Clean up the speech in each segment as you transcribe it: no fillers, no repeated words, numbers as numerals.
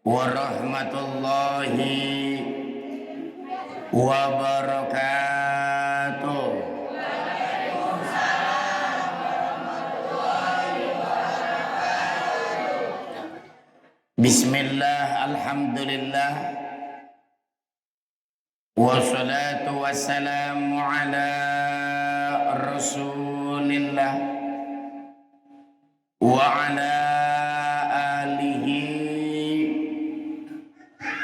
warahmatullahi wabarakatuh. Bismillah, alhamdulillah, wassalatu wassalamu ala rasulillah wa ala alihi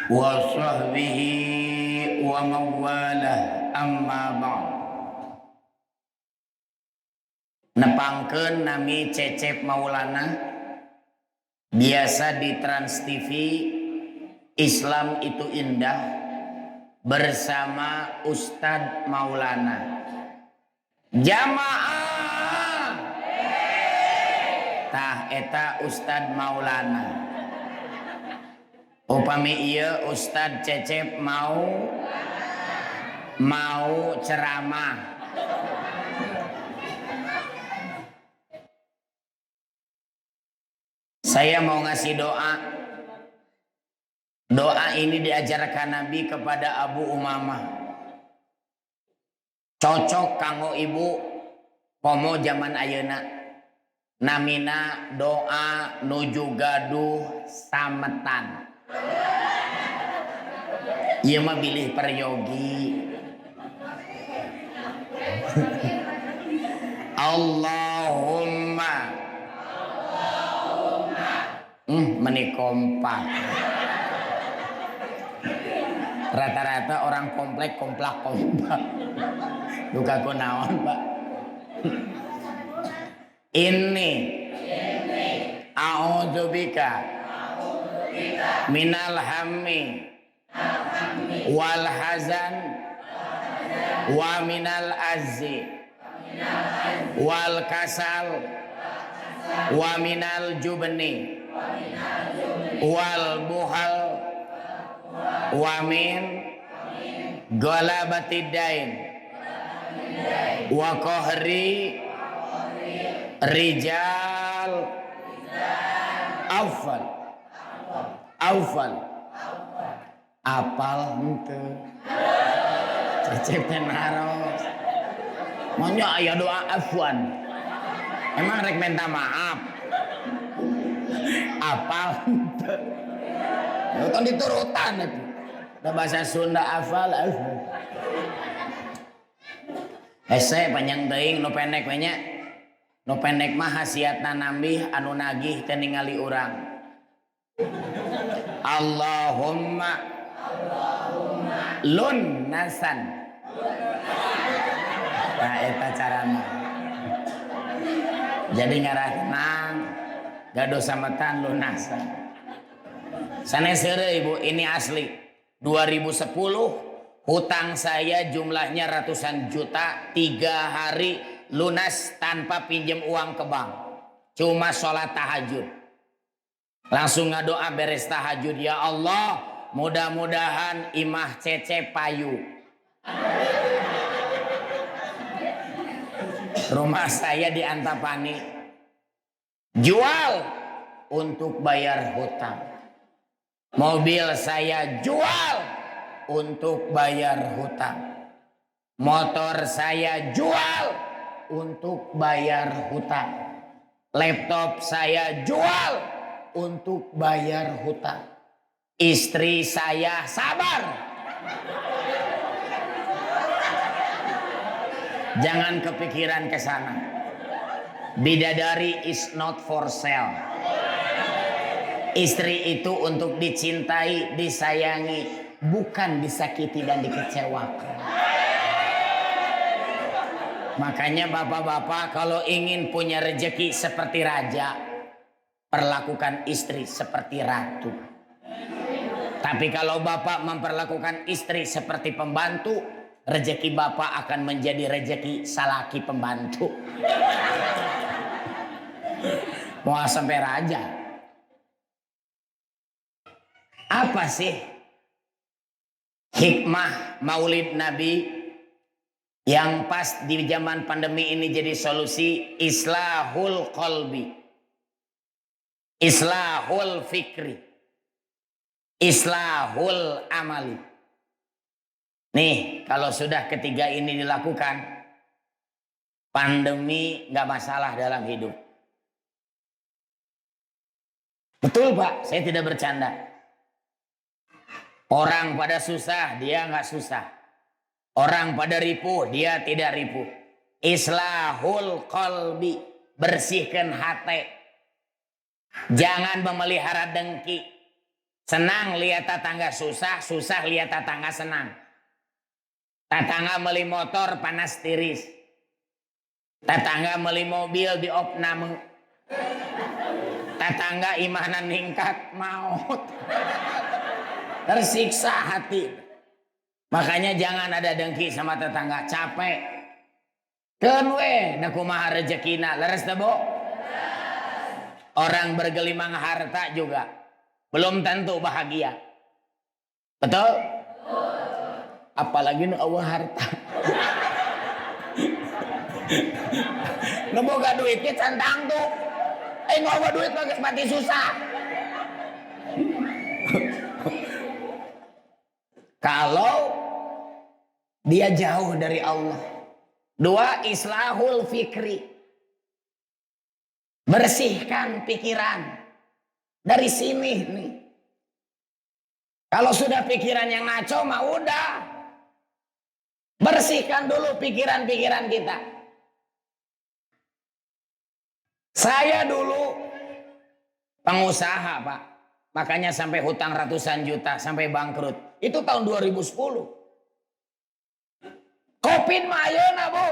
wa sahbihi wa mawalah, amma ba'd. Nepangkeun nami Cecep Maulana, biasa di Trans TV, Islam itu Indah, bersama Ustadz Maulana. Jamaah tah eta Ustadz Maulana. Upami ieu Ustadz Cecep mau ceramah. Saya mau ngasih doa. Doa ini diajarkan Nabi kepada Abu Umamah. Cocok kanggo ibu pomo zaman ayeuna. Namina doa nuju gaduh sametan. Ieu mah bilih peryogi. Allahumma meni kompak. Rata-rata orang komplek kompak. Duka kunaon, Pak? Ini a'udzubika minal hammi wal hazan wa minal azzi wal kasal wa minal jubni wal buhal wa min galabatid dain wa qahri rijal aufal apal henteu Cecep teh naros monya aya doa afwan emang rek minta maaf apal henteu nonton diturutan itu da bahasa Sunda afal hese panjang teuing nu pendek we nya. Nu pendek mah hasiatna nambih anu nagih teh ningali urang. Allahumma lunnasan. Nah eta carana. Jadi ngarahnang gaduh sametan lunasan. Sanes heureuy Ibu, ini asli. 2010 hutang saya jumlahnya ratusan juta, 3 hari lunas tanpa pinjam uang ke bank. Cuma sholat tahajud. Langsung ngadoa beres tahajud, ya Allah, mudah-mudahan imah Cecep payu. Rumah saya di Antapani. Jual untuk bayar hutang. Mobil saya jual untuk bayar hutang. Motor saya jual untuk bayar hutang. Laptop saya jual untuk bayar hutang. Istri saya sabar. Jangan kepikiran ke sana. Bidadari is not for sale. Istri itu untuk dicintai, disayangi, bukan disakiti dan dikecewakan. Makanya bapak-bapak kalau ingin punya rejeki seperti raja, perlakukan istri seperti ratu. Tapi kalau bapak memperlakukan istri seperti pembantu, rejeki bapak akan menjadi rejeki salaki pembantu. Mau sampai raja. Apa sih hikmah Maulid Nabi yang pas di zaman pandemi ini jadi solusi? Islahul qalbi, islahul fikri. Islahul amali. Nih, kalau sudah ketiga ini dilakukan, pandemi nggak masalah dalam hidup. Betul Pak, saya tidak bercanda. Orang pada susah, dia nggak susah. Orang pada ripuh, dia tidak ripuh. Islahul qalbi, bersihkan hati. Jangan memelihara dengki. Senang lihat tetangga susah, susah lihat tetangga senang. Tetangga beli motor panas tiris. Tetangga beli mobil di opname. Tetangga imanan ningkat maut. Tersiksa hati. Makanya jangan ada dengki sama tetangga. Capek. Keun we da kumaha rezekina. Leres teu, Bu? Orang bergelimang harta juga belum tentu bahagia. Betul? Apalagi nu eueuh harta. Nu boga duit ge can tangtu. Nu eueuh duit mah geus pati susah. Kalau dia jauh dari Allah. Dua, islahul fikri. Bersihkan pikiran. Dari sini nih. Kalau sudah pikiran yang ngaco mah udah. Bersihkan dulu pikiran-pikiran kita. Saya dulu pengusaha, Pak. Makanya sampai hutang ratusan juta, sampai bangkrut. Itu tahun 2010. Covid mah ayeuna, Bu.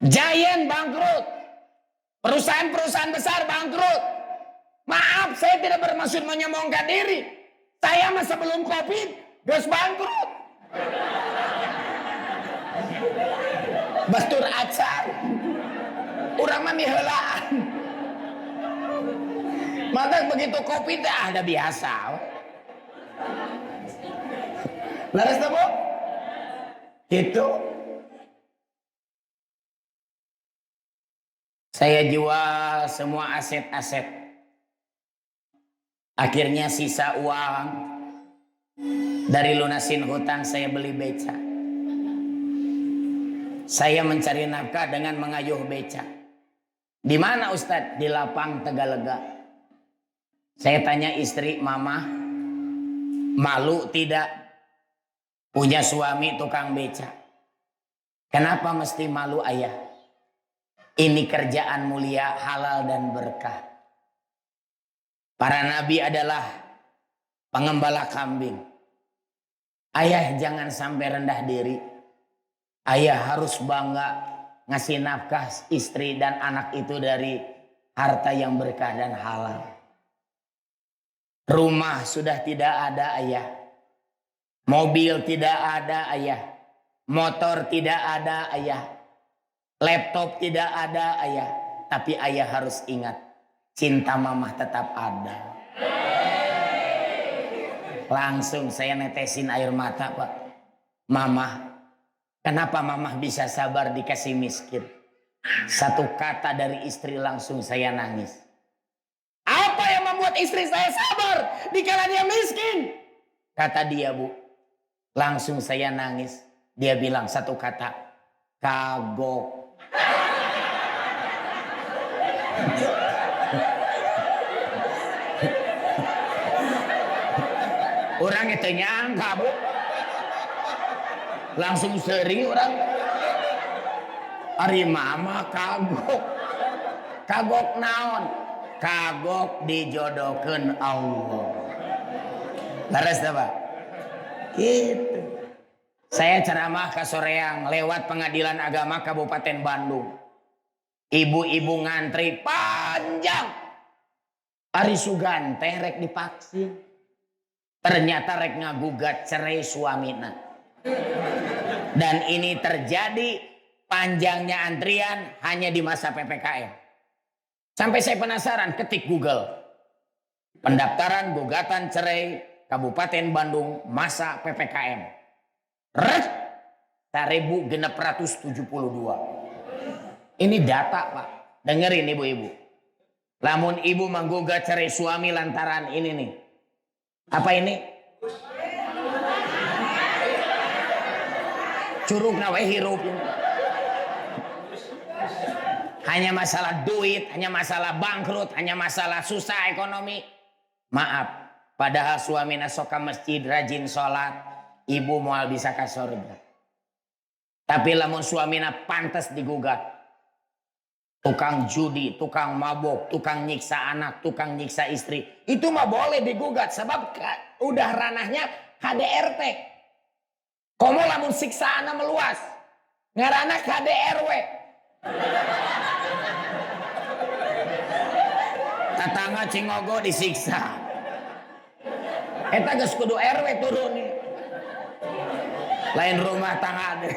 Giant bangkrut. Perusahaan-perusahaan besar bangkrut. Maaf, saya tidak bermaksud menyombongkan diri. Saya mah sebelum Covid geus bangkrut. Bastur acar. Urang mah miheulaan. Maka begitu Covid ada biasa. Laras teh, Bu? Gitu. Saya jual semua aset-aset. Akhirnya sisa uang dari lunasin hutang saya beli beca. Saya mencari nafkah dengan mengayuh beca. Di mana Ustadz? Di Lapang Tegalega. Saya tanya istri, Mama, malu tidak punya suami tukang beca? Kenapa mesti malu ayah? Ini kerjaan mulia, halal dan berkah. Para nabi adalah pengembala kambing. Ayah jangan sampai rendah diri. Ayah harus bangga ngasih nafkah istri dan anak itu dari harta yang berkah dan halal. Rumah sudah tidak ada ayah. Mobil tidak ada ayah. Motor tidak ada ayah. Laptop tidak ada ayah. Tapi ayah harus ingat, cinta mamah tetap ada. Langsung saya netesin air mata, Pak. Mamah, kenapa mamah bisa sabar dikasih miskin? Satu kata dari istri langsung saya nangis. Apa yang membuat istri saya sabar dikala dia miskin? Kata dia, Bu. Langsung saya nangis. Dia bilang satu kata, kagok. Orang itu nyangka, Bu. Langsung seri orang. Ari mama kagok. Kagok naon? Kagok dijodohkeun Allah. Laras apa? Gitu. Saya ceramah ke Soreang lewat Pengadilan Agama Kabupaten Bandung. Ibu-ibu ngantri panjang. Ari Sugante rek divaksin. Ternyata rek ngagugat cerai suamina. Dan ini terjadi panjangnya antrian hanya di masa PPKM. Sampai saya penasaran, ketik Google. Pendaftaran gugatan cerai Kabupaten Bandung masa PPKM. Ret 1672. Ini data, Pak. Dengerin ibu-ibu. Lamun ibu menggugat cerai suami lantaran ini nih. Apa ini? Curug nawe hirup. Hanya masalah duit, hanya masalah bangkrut, hanya masalah susah ekonomi. Maaf, padahal suamina sok ka masjid rajin sholat, ibu moal bisa ka surga. Tapi lamun suamina pantas digugat, tukang judi, tukang mabok, tukang nyiksa anak, tukang nyiksa istri, itu mah boleh digugat sebab udah ranahnya KDRT. Komo lamun siksa anak meluas, ngarana KDRW. Tetangga Cingogo disiksa. Eta geus kudu RW turun nih. Lain rumah tangga deh.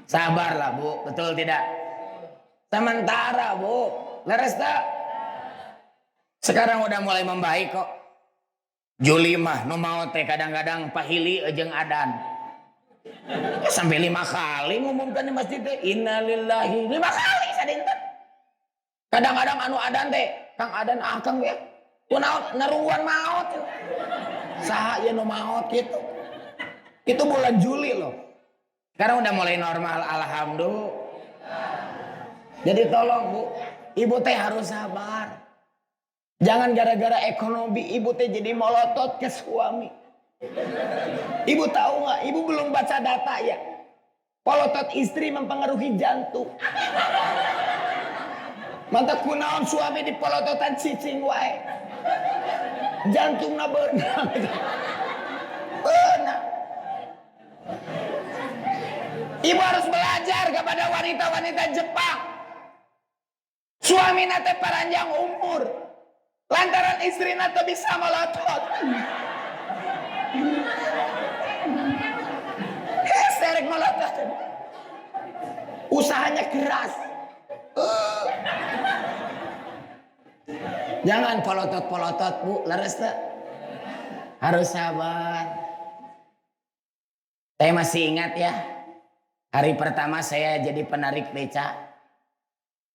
Sabarlah Bu, betul tidak? Sementara Bu, leres tak? Sekarang udah mulai membaik kok. Juli mah nu mau teh kadang-kadang pahili jeung adan. Sampai 5 kali ngumumkan di masjid teh innalillahi 5 kali sadinten. Kadang-kadang anu adan teh Kang adan akang ya. Kunaon naruan maot. Saha ye nu maot gitu. Itu bulan Juli loh. Sekarang udah mulai normal alhamdulillah. Jadi tolong Bu, ibu teh harus sabar. Jangan gara-gara ekonomi ibu teh jadi molotot ke suami. Ibu tahu nggak? Ibu belum baca data ya. Polotot istri mempengaruhi jantung. Mantap kunaon suami di polototan cicing wae. Jantungna beunang. Beunang. Ibu harus belajar kepada wanita-wanita Jepang. Suami nate paranjang umur. Lantaran istri nate bisa melotot. Serek melotot. Usahanya keras. Jangan polotot-polotot Bu, leres tak? Harus sabar. Saya masih ingat ya, hari pertama saya jadi penarik beca.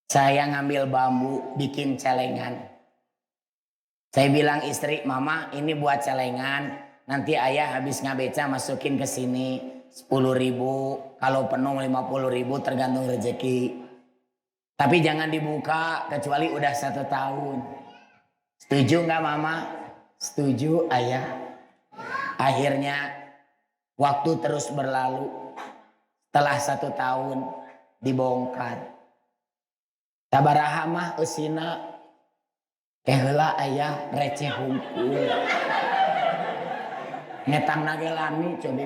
Saya ngambil bambu, bikin celengan. Saya bilang istri, Mama ini buat celengan. Nanti ayah habis ngabeca masukin ke sini 10.000. Kalau penuh 50.000 tergantung rezeki. Tapi jangan dibuka kecuali udah 1 tahun. Setuju nggak Mama? Setuju ayah. Akhirnya waktu terus berlalu. Setelah 1 tahun dibongkar. Sabaraha mah eusina heula ayah receh hungkul. Ngetang nage lami coba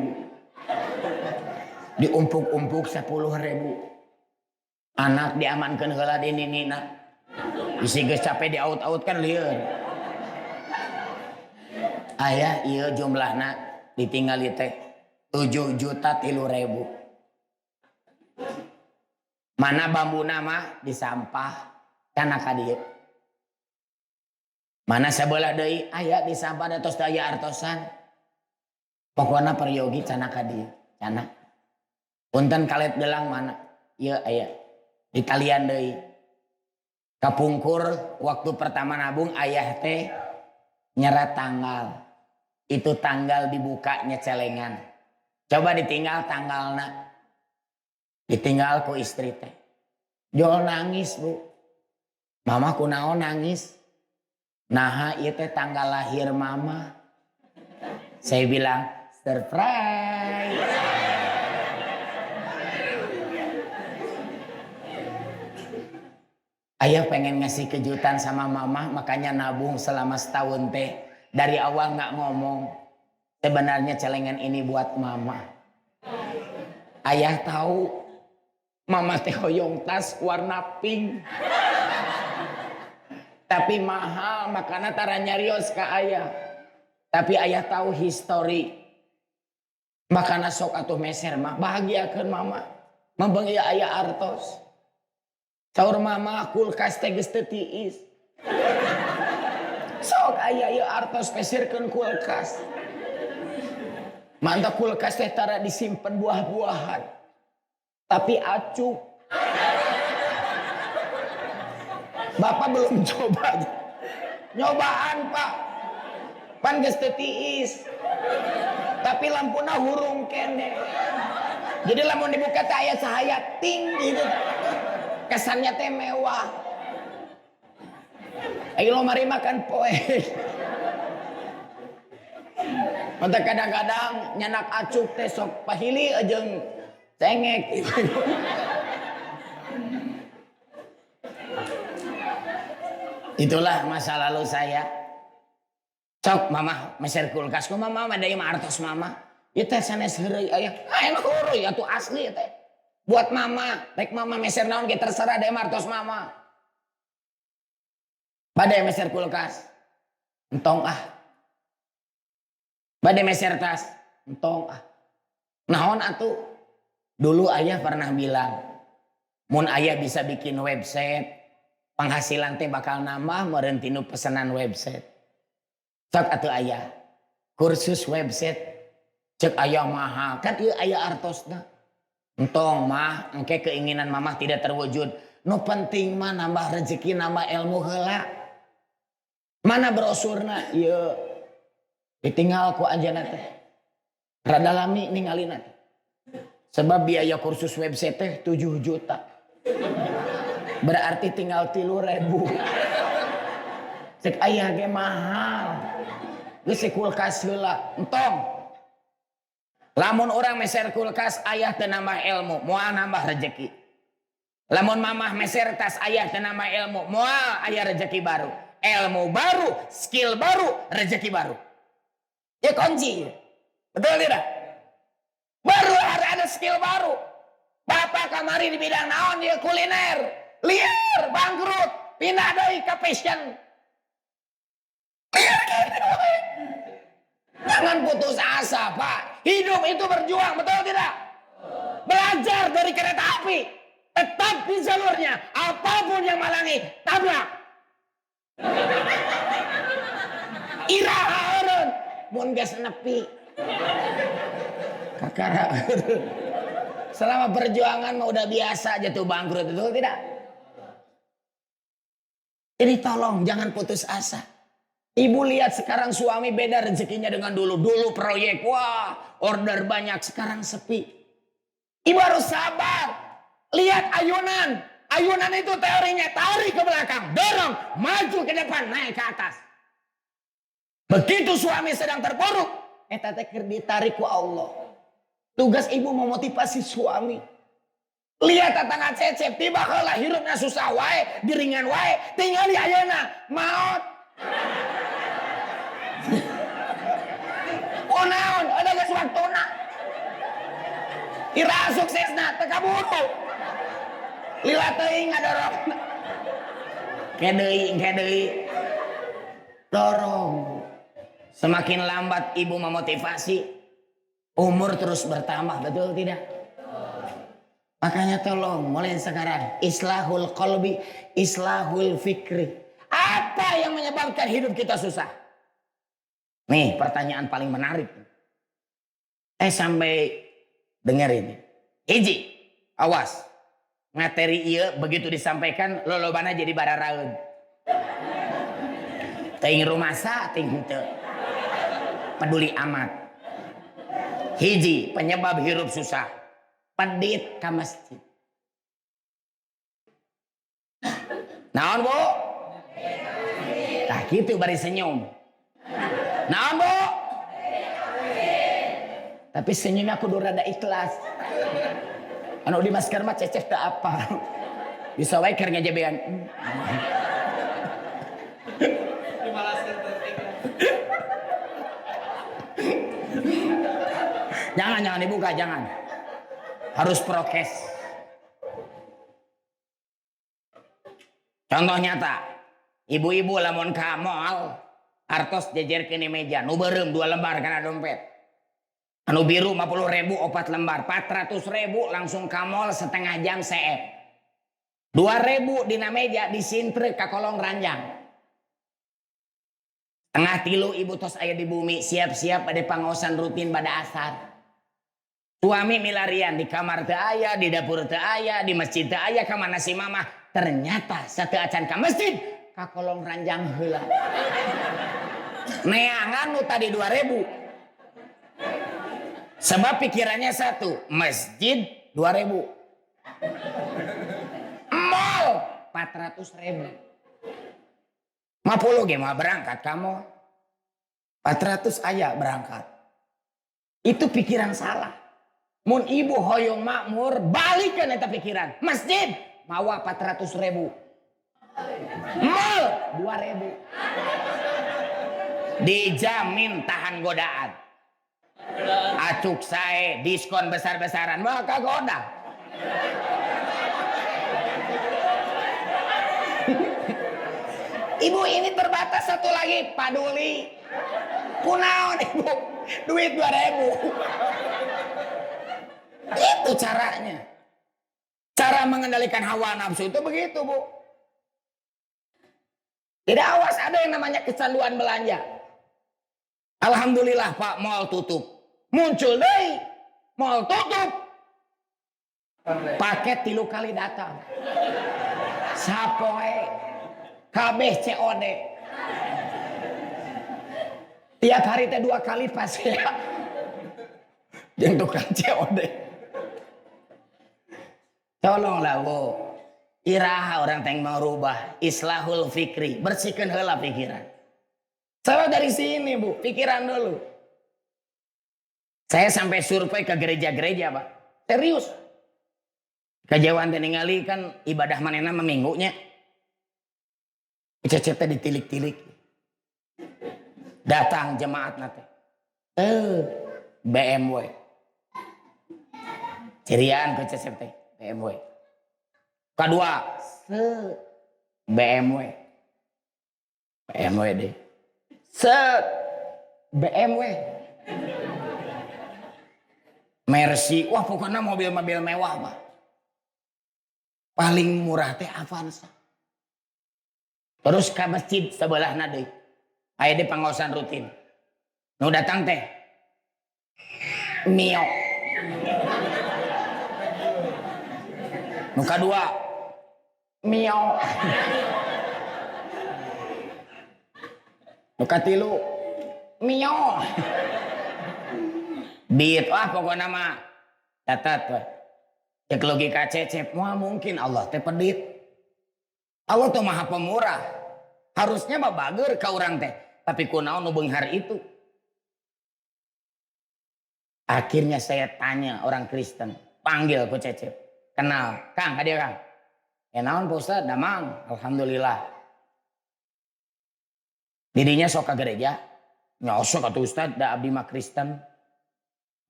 diumpuk-umpuk 10.000. Anak diamankan heula di ninina. Isi geus capek diaut-aut kan lieur. Ayah ieu jumlahna ditinggali teh 7.003.000. Mana bambuna mah di sampah kana ka dieu. Mana sabelah deui aya di sampah da tos daya artosan. Pokona peryogi cana ka dieu, cana. Punten kalet gelang mana? Ieu aya. Di talian deui. Kapungkur waktu pertama nabung ayah teh nyerat tanggal. Itu tanggal dibukanya celengan. Coba ditinggal tanggalna. Ditinggal ku istri teh. Jol nangis Bu. Mama kunaon nangis? Nah ieu teh tanggal lahir Mama. Saya bilang surprise. Ayah pengen ngasih kejutan sama Mama, makanya nabung selama setahun teh. Dari awal nggak ngomong. Sebenarnya celengan ini buat Mama. Ayah tahu Mama teh hoyong tas warna pink. Tapi mahal, makanya tara nyarios ke ayah. Tapi ayah tahu histori. Makanya sok atuh meser mah bahagiakeun Mama. Mambang ieu ayah artos. Saur Mama kulkas teh geus teu tiis. Sok aya ieu artos pesirkeun kulkas. Mantap kulkas teh tara disimpen buah-buahan. Tapi acuh. Bapak belum coba. Nyobaan Pak. Pan geus teu tiis. Tapi lampuna hurung kene. Jadi lamun dibuka teh aya cahaya ting gitu. Kesannya teh mewah. Ayo lo mari makan poe. Mata kadang-kadang nyanak acuk teh sok pahili jeung cengek. Itulah masa lalu saya. Cok mama meser kulkas ku mama ada yang artos mama. Ieu teh sanes heureuy aya. Enak heureui atuh asli teh. Buat mama, rek mama meser naon ge terserah da artos mama. Bade meser kulkas. Entong ah. Bade meser tas. Entong ah. Naon atuh? Dulu ayah pernah bilang, mun ayah bisa bikin website, penghasilan teh bakal nambah meureun tinu pesanan website. Cek atuh ayah kursus website cek ayah mahal kan ieu ayah artosna entong mah engke keinginan mamah tidak terwujud nu penting mah nambah rezeki nambah ilmu heula mana brosurna ieu ditinggal ku anjeunna teh rada lami ningalina teh sebab biaya kursus website teh 7 juta berarti tinggal 3.000 cek ayah ge mahal geus kulkas heula entong lamun orang meser kulkas ayah teu nambah ilmu moal nambah rezeki lamun mamah meser tas ayah teu nambah ilmu moal aya rezeki baru ilmu baru skill baru rezeki baru ya kunci betul tidak baru ada skill baru bapak kamari di bidang naon ya kuliner liar bangkrut pindah deui ka fashion. Jangan putus asa Pak. Hidup itu berjuang, betul tidak? Belajar dari kereta api. Tetap di jalurnya. Apapun yang malangi, tabrak. Iraha eureun. Mun geus nepi. Kakara eureun. Selama perjuangan mah udah biasa aja tuh bangkrut, betul tidak? Jadi tolong jangan putus asa. Ibu lihat sekarang suami beda rezekinya dengan dulu. Dulu proyek, wah order banyak, sekarang sepi. Ibu harus sabar. Lihat ayunan. Ayunan itu teorinya tarik ke belakang, dorong, maju ke depan, naik ke atas. Begitu suami sedang terpuruk, eta teh keur ditarik ku Allah. Tugas ibu memotivasi suami. Lihat tetangga cecep, tiba heula hirupna susah wae, diringan wae, tinggal di ayeuna maot. Naon ada geus waktuna ira suksesna teu kaburu lila teuing ngadorong kedeui dorong semakin lambat ibu memotivasi umur terus bertambah betul tidak makanya tolong mulai sekarang islahul qalbi islahul fikri apa yang menyebabkan hidup kita susah. Nih pertanyaan paling menarik. Sampai dengerin. Hiji, awas. Materi ieu begitu disampaikan lolobana jadi bararaeun. Teuing rumasa teuing henteu. Peduli amat. Hiji, penyebab hirup susah. Pedit ka masjid. Naon, Bu? Tah kitu bari senyum. Naon Bu? Tapi senyumnya kudu rada ikhlas. Anu di masker mah cecep teu apa. Bisa wae keur ngajebean. Jangan dibuka, jangan. Harus prokes. Contoh nyata. Ibu-ibu lamun ka mall artos jejerkeun di meja nu beureum 2 lembar kana dompet anu biru 50.000 4 lembar 400.000 langsung ka mall setengah jam CF 2.000 dina meja disintrek ka kolong ranjang tengah 3 ibu tos aya di bumi siap-siap pada pangaosan rutin pada asar suami milarian di kamar teu aya di dapur teu aya di masjid teu aya ka mana si mamah ternyata sateu acan ka masjid ka kolong ranjang heula. Neangan nu tadi 2.000. Sebab pikirannya satu, masjid 2.000. Mall 400.000. 50 ge mah berangkat kamu. 400 aya berangkat. Itu pikiran salah. Mun ibu hoyong makmur, balikan eta pikiran. Masjid mawa 400.000. Mall 2.000. Dijamin tahan godaan. Acuk sae diskon besar-besaran maka goda. Ibu ini terbatas satu lagi, paduli. Kunaon ibu? Duit 2.000. Itu caranya. Cara mengendalikan hawa nafsu itu begitu, Bu. Tidak awas ada yang namanya kecanduan belanja. Alhamdulillah Pak, mall tutup. Muncul deh, mall tutup. Paket 3 kali datang. Sapoe, kabeh COD. Tiap hari teh 2 kali pas ya. Yang tukang COD. Tolonglah Bu. Iraha orang teng mau rubah. Islahul fikri. Bersihkan heula pikiran. Saya dari sini Bu, pikiran dulu. Saya sampai survei ke gereja-gereja Pak. Serius. Kejauhan teh ningali kan ibadah manehna minggunya. Cecep teh ditilik-tilik. Datang jemaat nate. BMW. Cirian ke cecep teh BMW. Kedua, BMW. BMW deh. BMW. Mercy. Wah pokoknya mobil-mobil mewah Pak. Paling murah teh Avanza. Terus ke masjid sebelah deui. Aya di pangaosan rutin. Nu datang teh Mio. Nu kadua Mio. Nu katilu Mio. Beat wah pokoknya mah catat we. Cek logika cecep wah mungkin Allah teh pedit. Allah tuh maha pemurah. Harusnya mah bager ka urang teh. Tapi kunaon nu beunghar itu. Akhirnya saya tanya orang Kristen. Panggil ku cecep. Kenal. Kang, hadir Kang. Ya naon Pak Ustad? Damang. Alhamdulillah. Dirinya sok ka gereja. Nyosok atuh Ustad. Da abdi mah Kristen.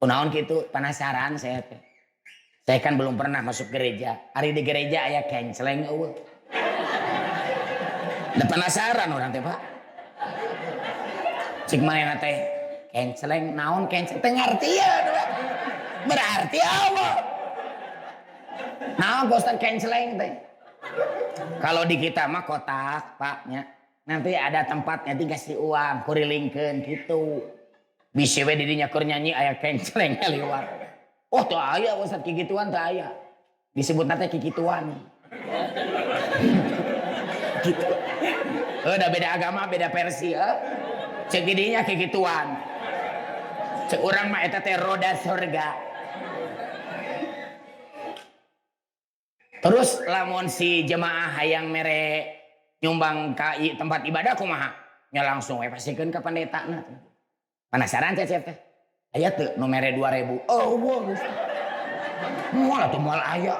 Kunaon kitu? Penasaran saya teh. Saya kan belum pernah masuk gereja. Ari di gereja aya kenceleng eueuh. Da penasaran orang teh Pak. Cik manehna teh kenceleng naon kenceleng teh ngartieun we. Berarti apa? Naon Pak Ustad kenceleng teh? Kalau di kita mah kotak Paknya. Nanti ada tempatnya dikasih uang, kurilingkeun gitu. Bisi we didinya keur nyanyi aya kenceleng liwat. Oh tuh aya Ustad kikituan teh aya. Disebutna teh kikituan. Gitu. Udah beda agama, beda versi ya. Cek didinya kikituan. Cek urang mah eta teh roda surga. Terus lamun si jemaah hayang mere nyumbang ka tempat ibadah kumaha? Nya langsung we pasikeun ka pendetana. Penasaran cecep teh. Aya teu nu mere 2.000. Oh, wah. Moal atuh moal aya.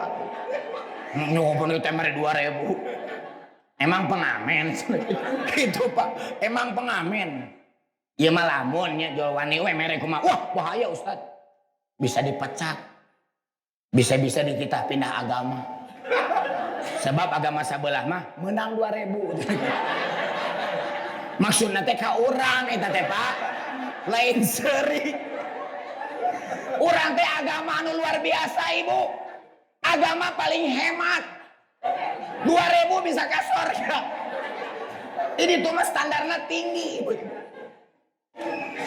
Nyumpun teh mere 2.000. Emang pengamen gitu Pak. Emang pengamen. Ya mah lamunnya jual wani we mere kumaha. Wah, bahaya Ustad. Bisa dipecat. Bisa-bisa kita pindah agama. Sebab agama sabelah mah menang 2.000. Maksudna teh ka urang eta teh Pak. Lain seri. Urang teh agama anu luar biasa Ibu. Agama paling hemat. 2.000 bisa ke surga. Ini tuh mah standarnya tinggi Ibu.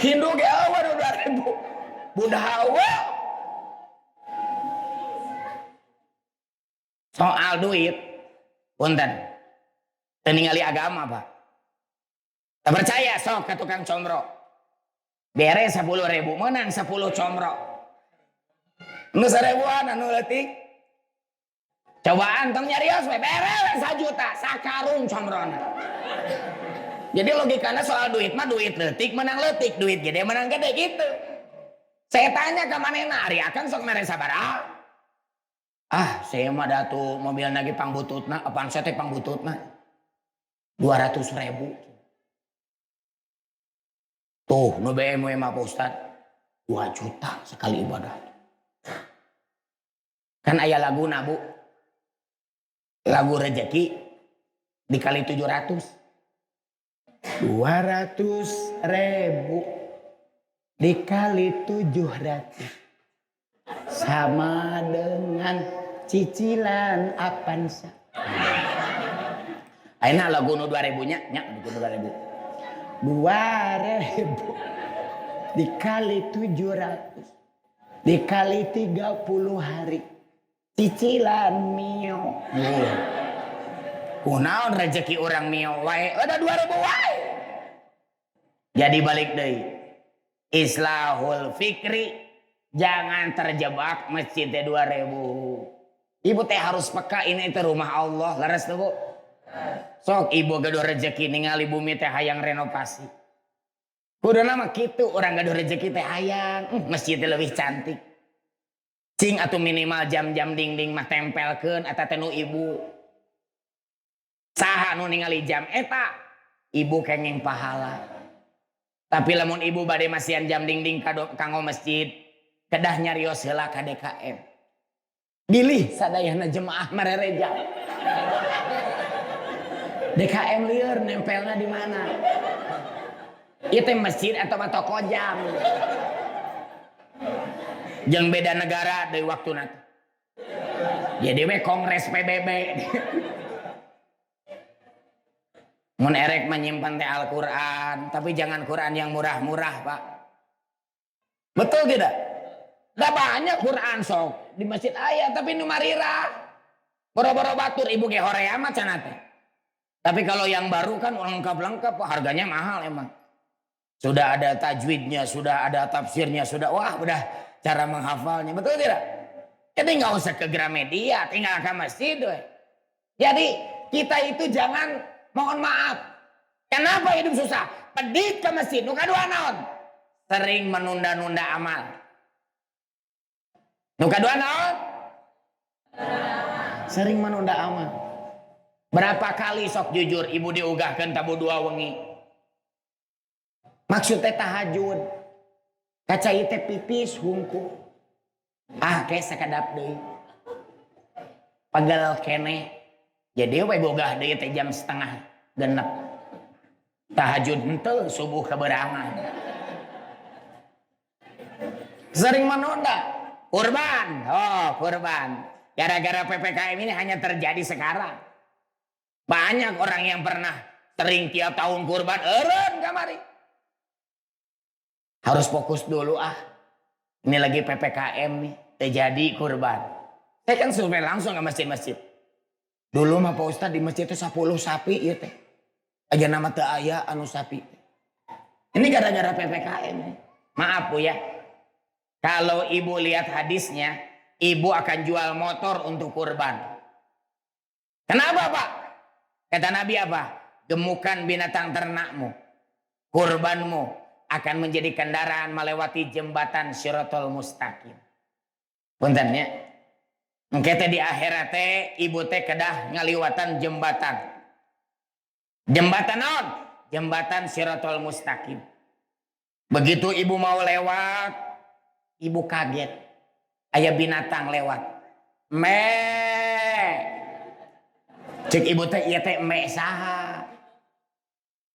Hindu ge eueuh 2.000. Buddha eueuh. Soal duit, punten. Ningali agama Pak. Tak percaya sok ke tukang comro. Beres 10.000 menang 10 comro. Nu 1000-an anu leutik. Cobaan tong nyarios we beres 1 juta sakarung comrona. Jadi logikanya soal duit mah duit leutik menang leutik, duit gede menang gede gitu. Saya tanya ke manehna ari akan sok mere sabaraha? Saya mah datu mobil lagi pangbututna, apaan saya teh pangbututna 200.000. Tuh, nu BMW mah Pak Ustad 2 juta sekali ibadah. Kan aya laguna Bu. Lagu rezeki dikali 700. 200.000 dikali 700 sama dengan cicilan Avanza. Ayeuna lagu nu 2000 nya 2000 dikali 700 dikali 30 hari cicilan mio. Kunaon rezeki orang mio wae ada 2000 wae. Jadi balik deui. Islahul fikri, jangan terjebak masjid 2000. Ibu teh harus peka ini teh rumah Allah, laras tuh Bu. Sok ibu gaduh rezeki ningali bumi teh hayang renovasi. Kuduna mah kitu orang gaduh rezeki teh hayang, masjid teh leuwih cantik. Cing atuh minimal jam-jam dinding mah tempelkeun eta teh nu ibu. Saha nu ningali jam eta ibu kenging pahala. Tapi lamun ibu bade masihan jam dinding kanggo masjid, kedah nyarios heula ka DKM. Bilih sadayana jemaah marere jam. DKM lieur nempelna di mana? Ieu teh masjid atau toko jam. Jeung beda negara deui waktuna. Jadi we kongres PBB. Mun erek menyimpan teh Al-Quran, tapi jangan Quran yang murah-murah Pak. Betul tidak? Da banyak Quran sok di masjid aya tapi nu marira. Boro-boro batur ibu ge horea mah cenah teh. Tapi kalau yang baru kan lengkap-lengkap, harganya mahal emang. Sudah ada tajwidnya, sudah ada tafsirnya, sudah cara menghafalnya. Betul tidak? Jadi nggak usah ke Gramedia, tinggal ke masjid. Jadi kita itu jangan mohon maaf. Kenapa hidup susah? Pedit ke masjid. Nu kadua naon? Sering menunda-nunda amal. Nu kadua naon? Sering menunda amal. Berapa kali sok jujur ibu diugahkeun tabu 2 wengi. Maksudnya tahajud. Kacai teh pipis hungku. Kayak sakadap deui. Pagel keneh. Jadi we bogah deui teh jam 5:30. Tahajud henteu subuh keberangan. Sering menunda. Kurban. Kurban. Gara-gara PPKM ini hanya terjadi sekarang. Banyak orang yang pernah sering tiap tahun kurban. Eureun kamari. Harus fokus dulu Ini lagi PPKM nih. Terjadi kurban. Saya kan survei langsung ke masjid-masjid. Dulu mah Pak Ustadz di masjid itu 10 sapi ieu teh. Aja nama teu aya anu sapi. Ini gara-gara PPKM. Maaf Bu ya. Kalau ibu lihat hadisnya, ibu akan jual motor untuk kurban. Kenapa Pak? Kata Nabi apa? Gemukan binatang ternakmu. Kurbanmu akan menjadi kendaraan melewati jembatan Shirathul Mustaqim. Punten nya. Engke teh di akhirat teh ibu teh kedah ngaliwatan jembatan. Jembatan naon? Jembatan Shirathul Mustaqim. Begitu ibu mau lewat, ibu kaget. Aya binatang lewat. Cek ibu teh ieu teh me saha?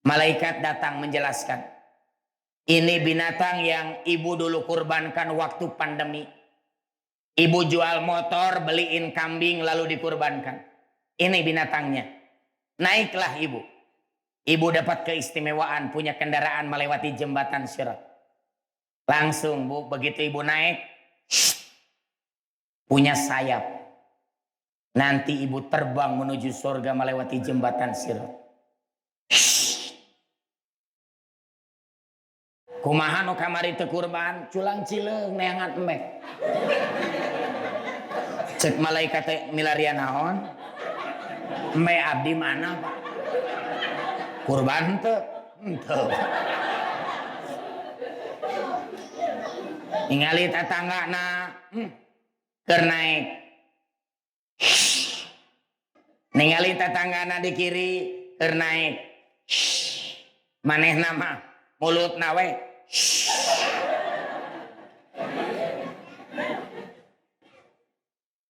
Malaikat datang menjelaskan. Ini binatang yang ibu dulu kurbankan waktu pandemi. Ibu jual motor, beliin kambing lalu dikurbankan. Ini binatangnya. Naiklah ibu. Ibu dapat keistimewaan punya kendaraan melewati jembatan Sirat. Langsung Bu, begitu ibu naik, punya sayap. Nanti ibu terbang menuju surga melewati jembatan Sirat. Kumaha nu kamari teu kurban, culang cileung neangan emek. Cek malaikat teh milarian naon? Eme abdi mana, Pak? Kurban teu? Henteu. Ningali tetanggana keur naik. Ningali tetanggana di kiri keur naik. Manehna mah mulutna we.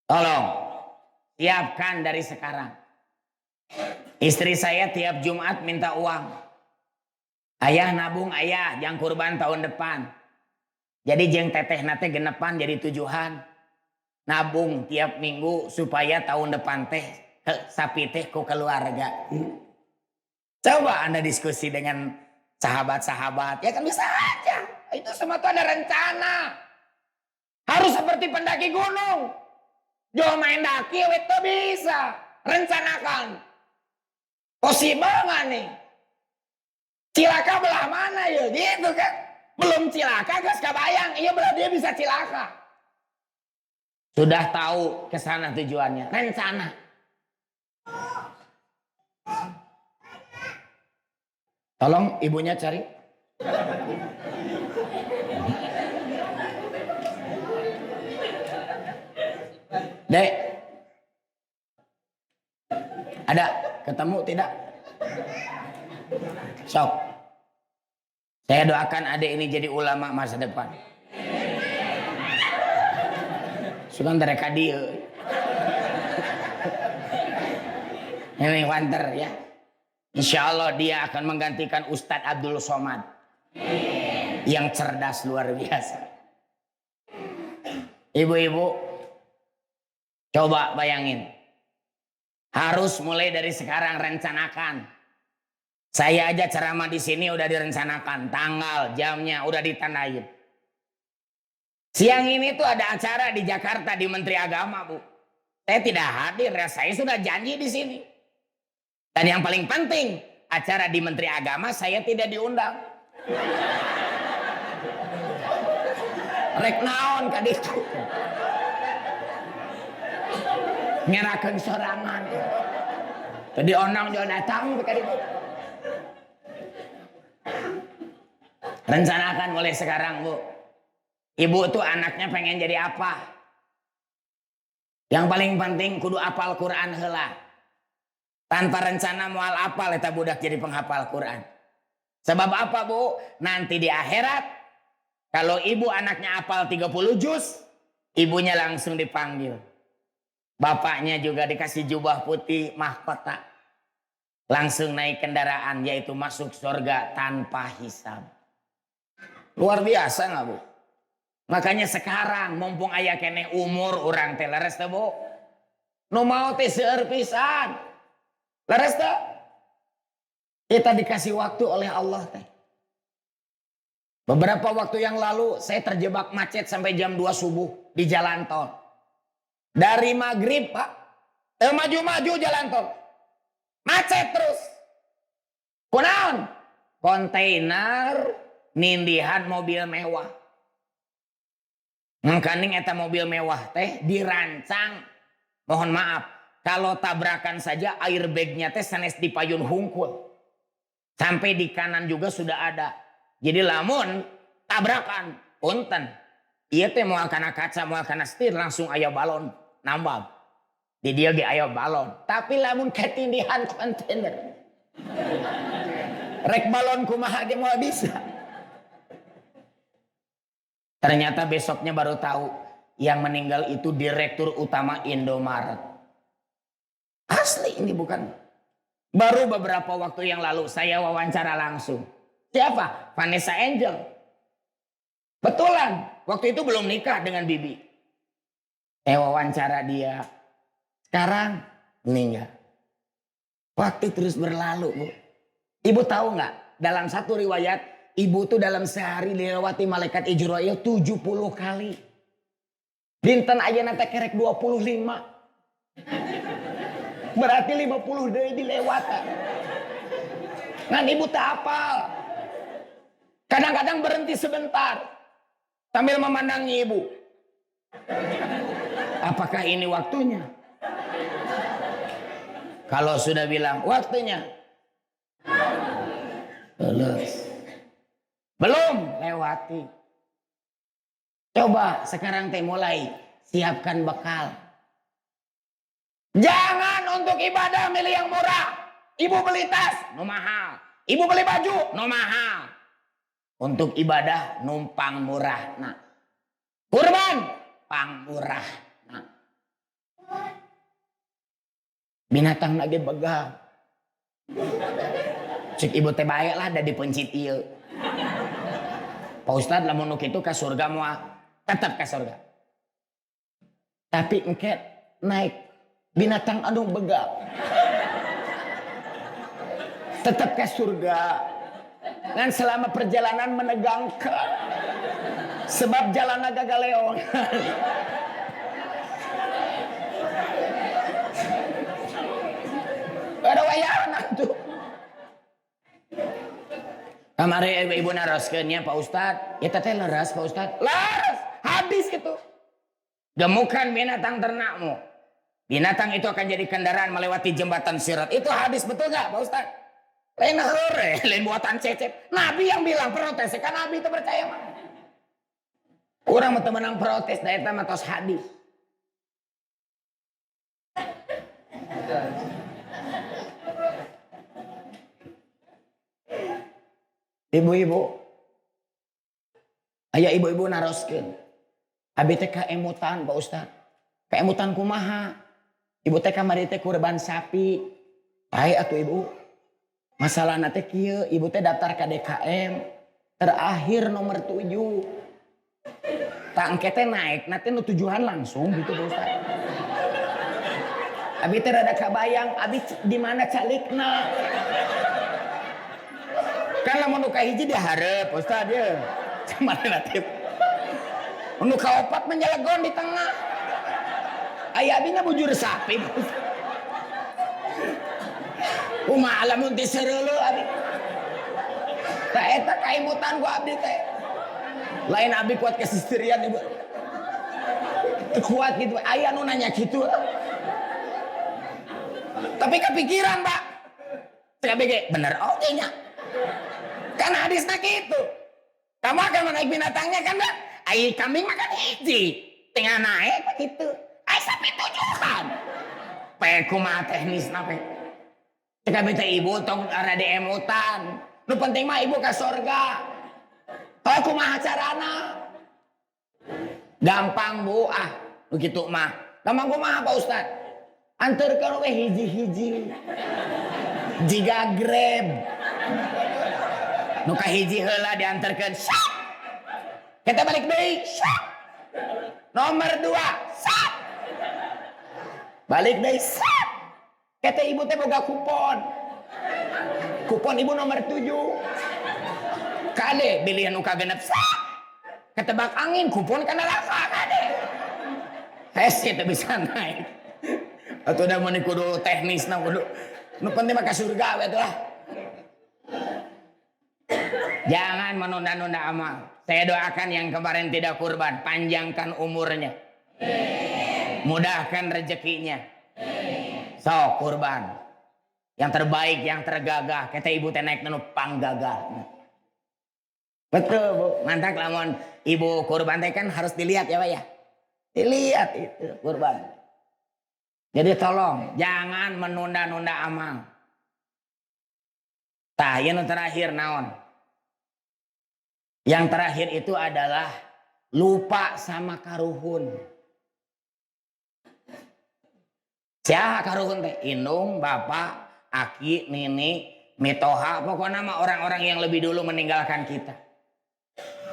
Tolong siapkan dari sekarang. Istri saya tiap Jumat minta uang. Ayah nabung ayah, jang kurban tahun depan. Jadi jeng teteh nate genepan jadi tujuan. Nabung tiap minggu supaya tahun depan teh sapi teh ku keluarga. Coba Anda diskusi dengan sahabat-sahabat, ya kan bisa aja. Itu semua tuh ada rencana. Harus seperti pendaki gunung. Jangan main daki, itu bisa. Rencanakan. Possible nggak nih? Cilaka belah mana ya? Gitu kan. Belum cilaka, gas kabayang. Iya belah dia bisa cilaka. Sudah tahu kesana tujuannya. Rencana. Tolong ibunya cari. Dek, ada ketemu tidak? Sok. Saya doakan adek ini jadi ulama masa depan. Sukan mereka dia. Ini wanter ya. Insya Allah dia akan menggantikan Ustadz Abdul Somad. Yang cerdas luar biasa. Ibu-ibu. Coba bayangin. Harus mulai dari sekarang rencanakan. Saya aja ceramah di sini udah direncanakan. Tanggal, jamnya udah ditandain. Siang ini tuh ada acara di Jakarta di Menteri Agama, Bu. Saya tidak hadir ya, saya sudah janji di sini. Dan yang paling penting, acara di Menteri Agama saya tidak diundang. Rek naon kaditu. Ngerakeun sorangan. Jadi onang dia datang kaditu. Rencanakan mulai sekarang, Bu. Ibu tuh anaknya pengen jadi apa? Yang paling penting kudu apal Quran heula. Tanpa rencana moal apal eta budak jadi penghafal Quran. Sebab apa, Bu? Nanti di akhirat kalau ibu anaknya apal 30 juz, ibunya langsung dipanggil. Bapaknya juga dikasih jubah putih mahkota. Langsung naik kendaraan yaitu masuk surga tanpa hisab. Luar biasa nggak, Bu? Makanya sekarang mumpung aya keneh umur orang teh leres teh, Bu. Nu mau teh seueur pisan. Leres teh? Kita dikasih waktu oleh Allah teh. Beberapa waktu yang lalu saya terjebak macet sampai jam 2 subuh di jalan tol. Dari maghrib, Pak. Maju-maju jalan tol. Macet terus. Kunaon? Kontainer nindihan mobil mewah. Mengkaning eta mobil mewah teh dirancang, mohon maaf, kalau tabrakan saja airbagnya teh sanes dipayun hungkul. Sampai di kanan juga sudah ada. Jadi lamun tabrakan, punten. Iya teh mau kana kaca, mau kana setir langsung aya balon nambah. Di dia ge aya balon. Tapi lamun ketindihan kontainer. Rek balon kumaha ge moal bisa. Ternyata besoknya baru tahu yang meninggal itu direktur utama Indomaret. Asli ini bukan. Baru beberapa waktu yang lalu saya wawancara langsung. Siapa? Vanessa Angel. Betulan. Waktu itu belum nikah dengan Bibi. Wawancara dia. Sekarang meninggal. Waktu terus berlalu, Bu. Ibu tahu nggak? Dalam satu riwayat. Ibu tuh dalam sehari dilewati malaikat Ijrail 70 kali. Dinten aja nanti kerek 25. Berarti 50 deui dilewatan. Ngan ibu teh hafal. Kadang-kadang berhenti sebentar sambil memandangi ibu. Apakah ini waktunya? Kalau sudah bilang waktunya, belum lewati. Coba sekarang teh mulai siapkan bekal. Jangan untuk ibadah milih yang murah. Ibu beli tas, no mahal. Ibu beli baju, no mahal. Untuk ibadah numpang murah. Nah, kurban pang murah. Nah, binatang lagi begal. Cik ibu teh bae lah da dipencit ieu. Pak Ustad lamun nu kitu ka surga moal tetep ka surga. Tapi engke naik binatang anu begal. Tetep ke surga. Ngan selama perjalanan menegangkan. Sebab jalan gagaleon. Ada wayahan tuh. Kamari ibu naroskeun nya Pak Ustad. Eta teh leres Pak Ustad. Leres, habis gitu. Gemukan binatang ternakmu. Binatang itu akan jadi kendaraan melewati jembatan Sirat. Itu hadis betul gak Pak Ustad? Lain hore, lain buatan cecep. Nabi yang bilang protes, kan Nabi itu percaya mah. Orang mau temenang protes, dari itu matos hadis. Ibu-ibu, ayah ibu-ibu naroskeun. Abi teh kaemutan Pak Ustad. Kaemutan kumaha? Ibu teh kamari teh kurban sapi. Ai atuh ibu. Masalah teh kieu, ibu teh daftar ke DKM. Terakhir nomor 7. Tak engke teh naik, nanti nu tujuan langsung gitu Pak Ustad. Abi teh rada kabayang, abi di mana calikna. Kan lamun nu kahiji dihareup Ustad ye. Cuman natif. Nu kaopat menjelegon di tengah. Aya abinya bujur sapi. Kumaha lamun teh sereuleu abi. Tah eta kaimutan ku abdi teh. Lain abi kuat kesisterian ibu. Teu kuat gitu. Aya nu nanya kitu. Tapi kepikiran, Pak. Cek abg bener oge nya. Kan hadisna kitu. Kamu akan menaik binatangnya kan, Pak? Ai kambing makan hiji. Tinggal naik begitu. Ai sapi tujuan. Pe kumaha teknisna pe. Cek abg ibu tong rada emutan. Nu penting mah ibu ka sorga. Tau kumaha carana? Gampang Bu, begitu mah. Gampang kumaha Pak Ustad? Anterkeun we hiji-hiji. Jiga Grab. Nu kahiji heula dianterkeun. Sap. Kita balik deui. Sap. Nomor 2. Sap. Balik deui. Sap. Kata ibu teh boga kupon. Kupon ibu nomor 7. Kade bilihan nu kagenep. Sap. Ketebak angin kupon kana laka kade. Hese teh bisa naik. Atuh da mun kudu teknisna kudu. Nu penting mah ka surga we atuh lah. Jangan menunda-nunda amal. Saya doakan yang kemarin tidak kurban, panjangkan umurnya. Mudahkan rezekinya. So, kurban. Yang terbaik, yang tergagah. Kata ibu teh naik nu panggagah. Betul Bu. Mantap lamun ibu kurban teh kan harus dilihat ya Pak ya. Dilihat itu kurban. Jadi tolong jangan menunda-nunda amal. Tah, yang terakhir naon? Yang terakhir itu adalah lupa sama karuhun. Siapa karuhun teh? Indung, bapak, aki, nini, mitoha, pokoknya nama orang-orang yang lebih dulu meninggalkan kita.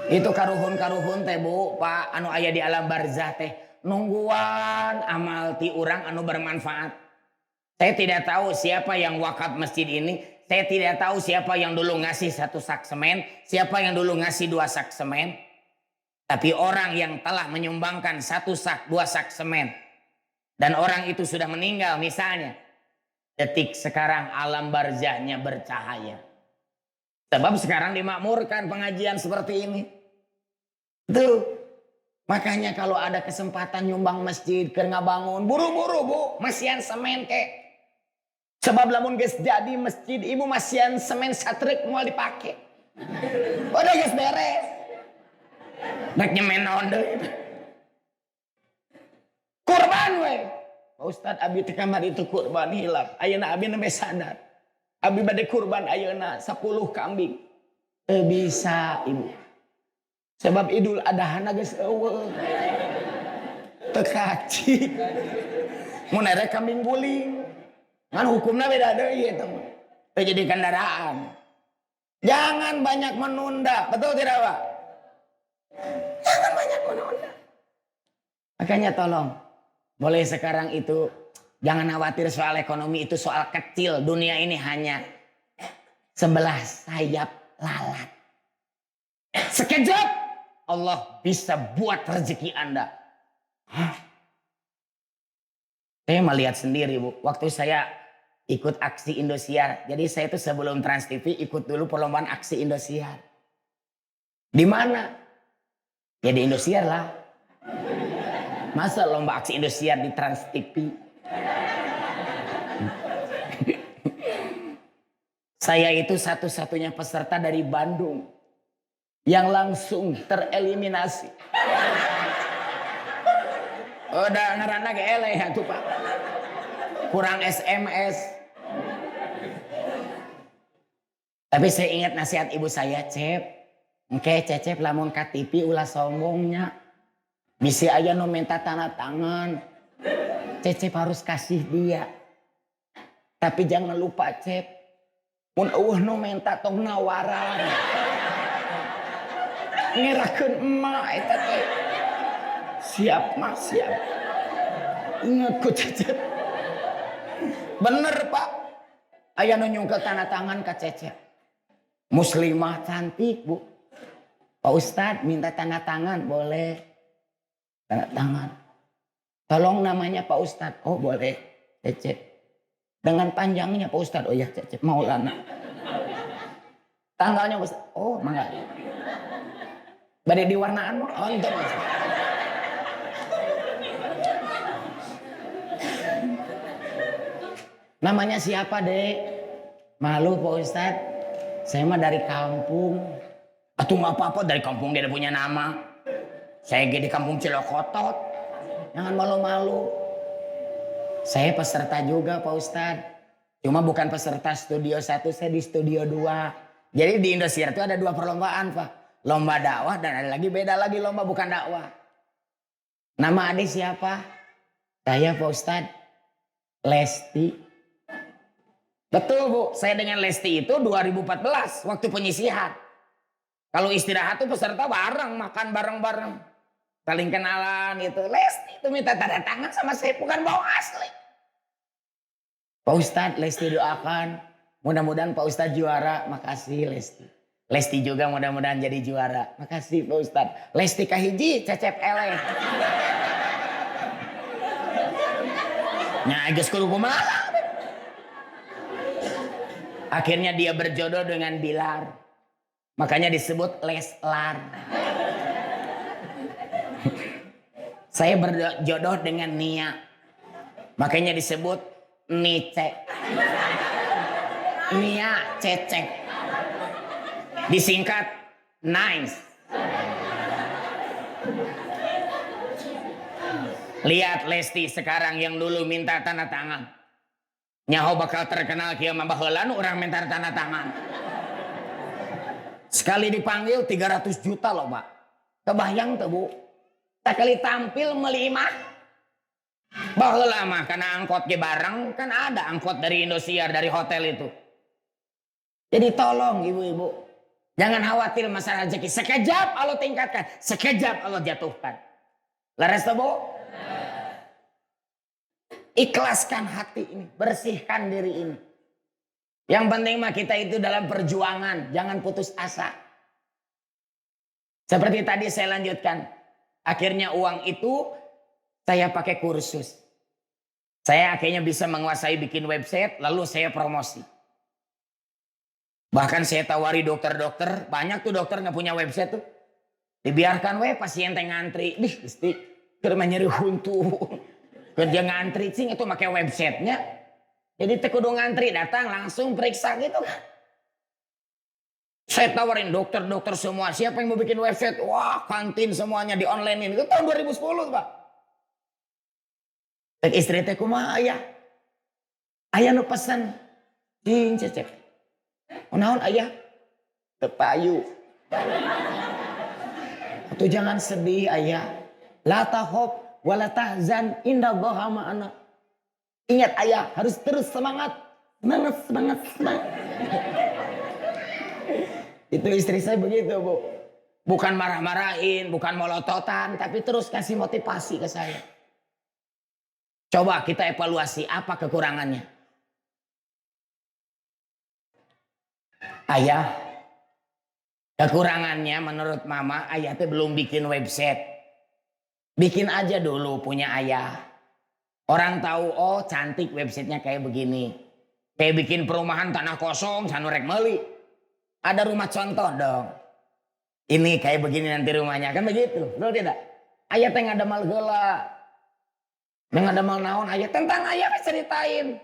Itu karuhun-karuhun teh Bu, Pak, anu aya di alam barzah teh nungguan amal ti urang anu bermanfaat. Saya tidak tahu siapa yang wakaf masjid ini. Saya tidak tahu siapa yang dulu ngasih 1 sak semen, siapa yang dulu ngasih 2 sak semen. Tapi orang yang telah menyumbangkan 1 sak, 2 sak semen, dan orang itu sudah meninggal misalnya, detik sekarang alam barzahnya bercahaya. Sebab sekarang dimakmurkan pengajian seperti ini. Tuh. Makanya kalau ada kesempatan nyumbang masjid, keur ngabangun, buru-buru bu, masihan semen ke. Sebab lamun geus jadi masjid, ibu masihan semen satrik moal dipake. Udah geus beres. Dak nyemen naon deui. Kurban we. Pak Ustad abi teh kamar itu kurban hilap. Ayeuna abi nembe sadar. Abi bade kurban ayeuna 10 kambing. Teu bisa ibu. Sebab Idul Adha geus eueuh. Teu kaci. Mun ere kambing guling. Ngan hukumna beda deui eta mah. Teu jadi kendaraan. Jangan banyak menunda, betul tidak Pak? Jangan banyak menunda. Makanya tolong, boleh sekarang itu jangan khawatir soal ekonomi, itu soal kecil. Dunia ini hanya sebelah sayap lalat. Sekejap Allah bisa buat rezeki Anda. Hah? Saya melihat sendiri Bu, waktu saya ikut aksi Indosiar. Jadi saya itu sebelum Trans TV ikut dulu perlombaan aksi Indosiar. Di mana? Ya di Indosiar lah. Masa lomba aksi Indosiar di Trans TV? Saya itu satu-satunya peserta dari Bandung yang langsung tereliminasi. Udah ngerana ke eleh ya tuh Pak. Kurang SMS. Tapi saya ingat nasihat ibu saya, Cep. Engke Cecep lamun ka TV ulah sombongnya. Bisi aya nu minta tanda tangan. Cecep harus kasih dia. Tapi jangan lupa Cep. Mun eueuh nu minta tong nawaran. Ngerakeun emak eta teh. Siap mah siap. Ingat ku Cecep. Bener Pak. Aya nu nyungkel tanda tangan ka Cecep. Muslimah cantik Bu. Pak Ustadz minta tanda tangan boleh. Tanda tangan. Tolong namanya Pak Ustadz. Oh boleh Cecep. Dengan panjangnya Pak Ustadz. Oh ya Cecep Maulana. Tanggalnya Pak Ustadz. Oh mangga. Bade diwarnaan. Oh ente Mas. Namanya siapa Dek? Malu Pak Ustadz. Saya mah dari kampung. Atuh nggak apa-apa dari kampung dia punya nama. Saya di kampung Cilokotot. Jangan malu-malu. Saya peserta juga Pak Ustadz. Cuma bukan peserta studio 1, saya di studio 2. Jadi di Indosiar itu ada 2 perlombaan Pak. Lomba dakwah dan ada lagi beda lagi lomba bukan dakwah. Nama adik siapa? Saya Pak Ustadz. Lesti. Betul Bu, saya dengan Lesti itu 2014 waktu penyisihan. Kalau istirahat tuh peserta bareng, makan bareng-bareng. Saling kenalan gitu. Lesti itu minta tanda tangan sama saya, bukan bohong asli. Pak Ustadz, Lesti doakan. Mudah-mudahan Pak Ustadz juara. Makasih Lesti. Lesti juga mudah-mudahan jadi juara. Makasih Pak Ustadz. Lesti kahiji, Cecep eleh. Nya geus kudu kumaha. Akhirnya dia berjodoh dengan Bilar. Makanya disebut Leslar. Saya berjodoh dengan Nia. Makanya disebut Nice. Nia Cecek. Disingkat Nice. Lihat Lesti sekarang yang dulu minta tanda tangan. Nyaho bakal terkenal kieu mah baheula nu urang minta tanda tangan. Sekali dipanggil 300 juta loh Pak. Kebayang tuh Bu. Sekali tampil meuli imah. Baheula mah kana angkot ge bareng kan ada angkot dari Indosiar dari hotel itu. Jadi tolong ibu-ibu. Jangan khawatir masalah rezeki. Sekejap Allah tingkatkan. Sekejap Allah jatuhkan. Laras tuh Bu? Ikhlaskan hati ini, bersihkan diri ini. Yang penting mah kita itu dalam perjuangan, jangan putus asa. Seperti tadi saya lanjutkan, akhirnya uang itu saya pakai kursus. Saya akhirnya bisa menguasai bikin website, lalu saya promosi. Bahkan saya tawari dokter-dokter, banyak tuh dokter nggak punya website tuh. Dibiarkan pasien teh ngantri, isti keur nyeri huntu. Kerja ngantri sih itu pakai websitenya. Jadi teh kudu ngantri datang langsung periksa gitu kan. Saya tawarin dokter-dokter semua, siapa yang mau bikin website? Wah, kantin semuanya di online ini. Itu tahun 2010, Pak. Istri teh kumaha aya? Aya nu pesen. Cing cecep. Naon aya? Teu payu. Atuh jangan sedih aya. La tahop wala tahzan indallaha ma'ana. Ingat ayah harus terus semangat. Semangat. Itu istri saya begitu, Bu. Bukan marah-marahin, bukan molototan, tapi terus kasih motivasi ke saya. Coba kita evaluasi apa kekurangannya. Ayah, kekurangannya menurut mama, ayah tuh belum bikin website. Bikin aja dulu punya ayah. Orang tahu, oh cantik websitenya kayak begini. Kayak bikin perumahan tanah kosong, sanurek meli. Ada rumah contoh dong. Ini kayak begini nanti rumahnya, kan begitu. Betul tidak? Ayah teh ngadamel heula. Ngadamel naon ayah? Tentang ayah ceritain.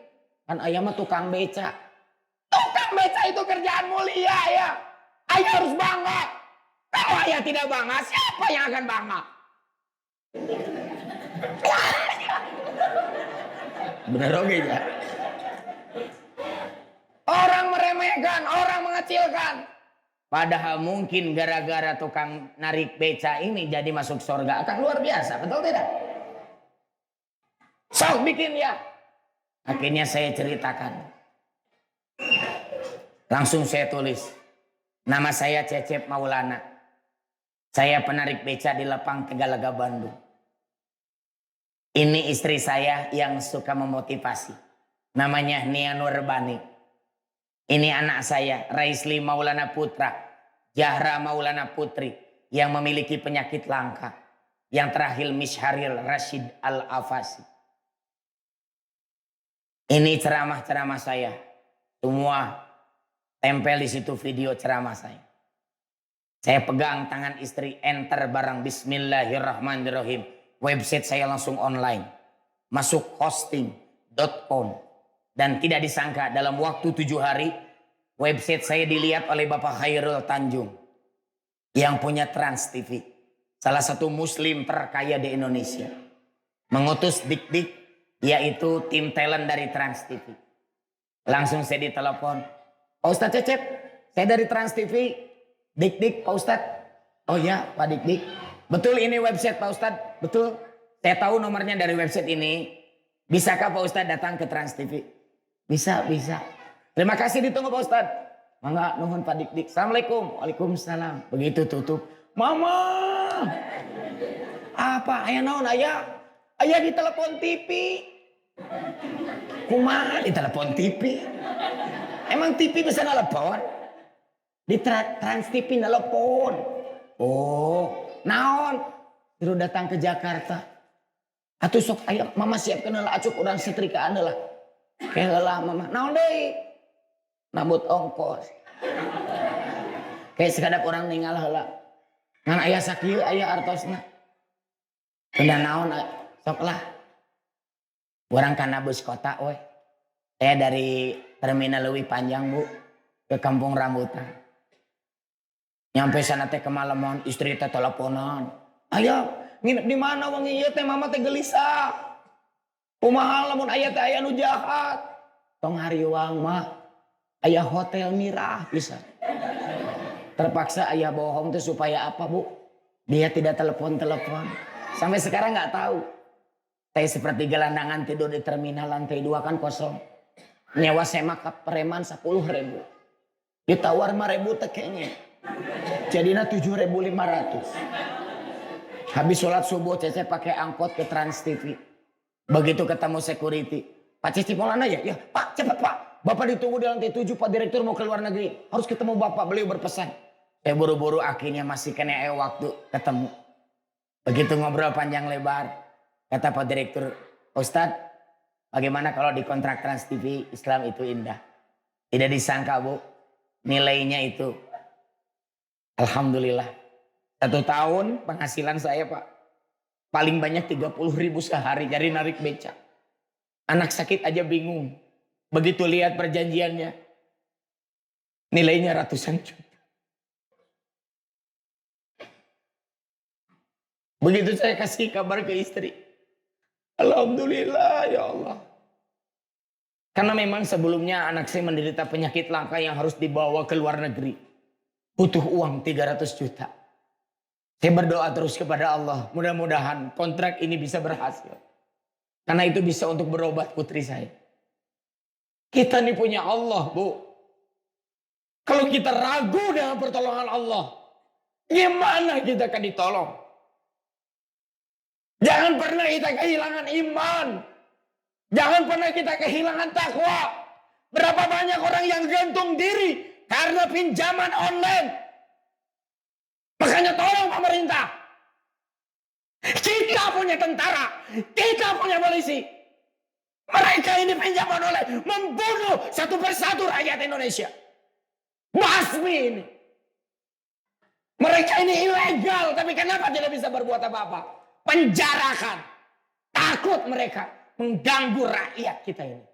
Kan ayah mah tukang beca. Tukang beca itu kerjaan mulia ya. Ayah harus bangga. Kalau ayah tidak bangga, siapa yang akan bangga? Bener oke ya. Orang meremehkan, orang mengecilkan. Padahal mungkin gara-gara tukang narik beca ini jadi masuk surga. Akan luar biasa, betul tidak? Sok bikin ya. Akhirnya saya ceritakan. Langsung saya tulis. Nama saya Cecep Maulana. Saya penarik beca di Lepang Tegalega Bandung. Ini istri saya yang suka memotivasi. Namanya Nia Nurbani. Ini anak saya, Raisli Maulana Putra, Jahra Maulana Putri, yang memiliki penyakit langka. Yang terakhir Misharil Rashid Al-Afasi. Ini ceramah-ceramah saya. Semua tempel di situ video ceramah saya. Saya pegang tangan istri, enter barang Bismillahirrahmanirrahim. Website saya langsung online. Masuk hosting.com. Dan tidak disangka dalam waktu 7 hari website saya dilihat oleh Bapak Khairul Tanjung yang punya Trans TV, salah satu muslim terkaya di Indonesia, mengutus dik-dik yaitu tim talent dari Trans TV. Langsung saya ditelepon, Pak Ustadz Cecep, saya dari Trans TV, dik-dik Pak Ustadz. Oh ya Pak dik-dik, betul ini website Pak Ustadz, betul. Saya tahu nomornya dari website ini. Bisakah Pak Ustadz datang ke Trans TV? Bisa. Terima kasih, ditunggu Pak Ustadz. Mangga nuhun Pak Dik-dik. Assalamualaikum. Waalaikumsalam. Begitu tutup. Mama. Apa? Ayah naon ayah? Ayah ditelepon TV. Kumaha ditelepon TV? Emang TV bisa nelpon? Di Trans TV nelpon. Oh, naon? Suruh datang ke Jakarta. Atuh sok ayah mama siapkan lah acuk urang setrikaan lah. Kayak lah mama, naon deui? Nambut ongkos. Kayak sekadap orang ninggal heula. Ngan aya sakieu aya artosna. Tenda naon sok lah. Urang kana bus kota we. Saya dari terminal Leuwi Panjang, Bu, ke Kampung Rambutan. Nyampe sana teh kemalaman, istri teh teleponan. Ayah, nginep di mana wangi ieu teh mama teh gelisah. Kumaha lamun aya teh aya nu jahat. Tong hariwang mah aya hotel mirah bisa. Terpaksa ayah bohong tuh supaya apa, Bu? Dia tidak telepon. Sampai sekarang nggak tahu. Saya seperti gelandangan tidur di terminal lantai 2 kan kosong. Nyewa semak preman 10.000. Ditawar 5.000 teh kayaknya. Jadinya 7.500. Habis sholat subuh Cecep pakai angkot ke Trans TV. Begitu ketemu security, Pak Cecep Maulana ya? Ya Pak, cepat Pak. Bapak ditunggu di lantai 7, Pak Direktur mau ke luar negeri. Harus ketemu Bapak, beliau berpesan. Saya buru-buru akhirnya masih kena waktu ketemu. Begitu ngobrol panjang lebar, kata Pak Direktur, Ustadz, Bagaimana kalau di kontrak Trans TV Islam itu indah? Tidak disangka Bu, nilainya itu. Alhamdulillah. 1 tahun penghasilan saya Pak. Paling banyak 30.000 sehari dari narik beca. Anak sakit aja bingung. Begitu lihat perjanjiannya. Nilainya ratusan juta. Begitu saya kasih kabar ke istri. Alhamdulillah ya Allah. Karena memang sebelumnya anak saya menderita penyakit langka yang harus dibawa ke luar negeri. Butuh uang 300 juta. Saya berdoa terus kepada Allah. Mudah-mudahan kontrak ini bisa berhasil. Karena itu bisa untuk berobat putri saya. Kita ini punya Allah Bu. Kalau kita ragu dengan pertolongan Allah. Gimana kita akan ditolong? Jangan pernah kita kehilangan iman. Jangan pernah kita kehilangan takwa. Berapa banyak orang yang gantung diri karena pinjaman online. Makanya tolong pemerintah. Kita punya tentara. Kita punya polisi. Mereka ini pinjaman online. Membunuh satu persatu rakyat Indonesia. Basmi ini. Mereka ini ilegal. Tapi kenapa tidak bisa berbuat apa-apa? Penjarakan. Takut mereka mengganggu rakyat kita ini.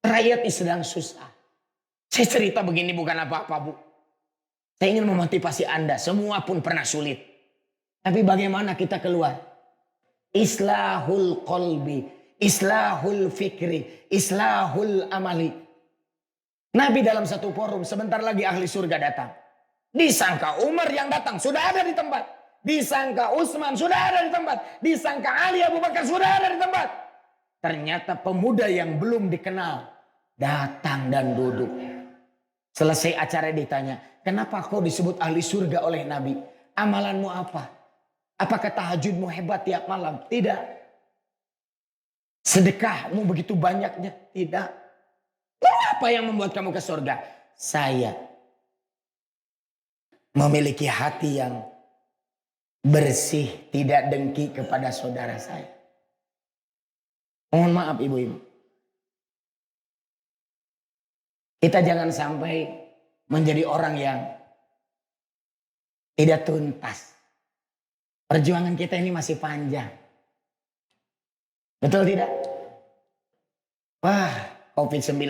Rakyat ini sedang susah. Saya cerita begini bukan apa-apa Bu. Saya ingin memotivasi Anda. Semua pun pernah sulit. Tapi bagaimana kita keluar? Islahul qalbi. Islahul fikri. Islahul amali. Nabi dalam satu forum sebentar lagi ahli surga datang. Disangka Umar yang datang sudah ada di tempat. Disangka Utsman sudah ada di tempat. Disangka Ali Abu Bakar sudah ada di tempat. Ternyata pemuda yang belum dikenal datang dan duduk. Selesai acara ditanya, kenapa kau disebut ahli surga oleh Nabi? Amalanmu apa? Apakah tahajudmu hebat tiap malam? Tidak. Sedekahmu begitu banyaknya? Tidak. Lalu apa yang membuat kamu ke surga? Saya memiliki hati yang bersih, tidak dengki kepada saudara saya. Mohon maaf ibu-ibu. Kita jangan sampai menjadi orang yang tidak tuntas. Perjuangan kita ini masih panjang. Betul tidak? Wah, COVID-19.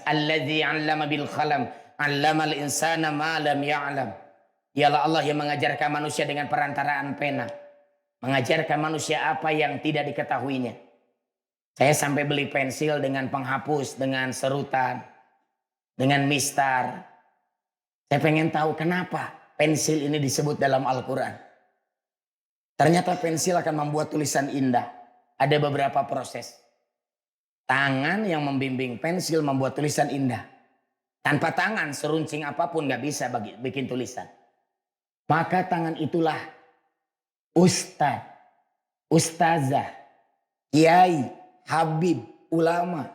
Alladzi 'allama bil qalam, 'allamal insana ma lam ya'lam. Ialah Allah yang mengajarkan manusia dengan perantaraan pena. Mengajarkan manusia apa yang tidak diketahuinya. Saya sampai beli pensil dengan penghapus, dengan serutan, dengan mistar. Saya pengen tahu kenapa pensil ini disebut dalam Al-Quran. Ternyata pensil akan membuat tulisan indah. Ada beberapa proses. Tangan yang membimbing pensil membuat tulisan indah. Tanpa tangan, seruncing apapun gak bisa bikin tulisan. Maka tangan itulah ustadz, ustazah, kiai, habib, ulama.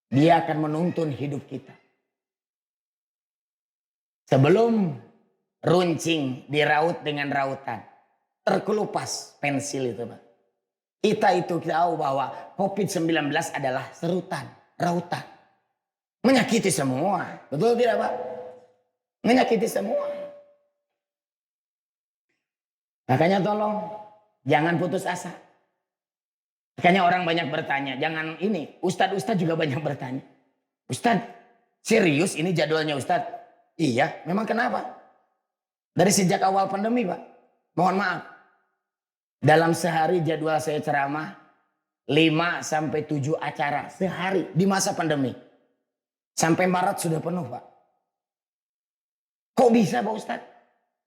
Dia akan menuntun hidup kita. Sebelum runcing diraut dengan rautan, terkelupas pensil itu Pak. Kita itu tahu bahwa COVID-19 adalah serutan, rautan. Menyakiti semua. Betul tidak Pak? Menyakiti semua. Makanya tolong jangan putus asa. Makanya orang banyak bertanya. Jangan ini. Ustadz juga banyak bertanya. Ustadz serius ini jadwalnya Ustadz? Iya. Memang kenapa? Dari sejak awal pandemi Pak. Mohon maaf. Dalam sehari jadwal saya ceramah 5 sampai 7 acara sehari di masa pandemi. Sampai Maret sudah penuh Pak. Kok bisa Pak Ustadz?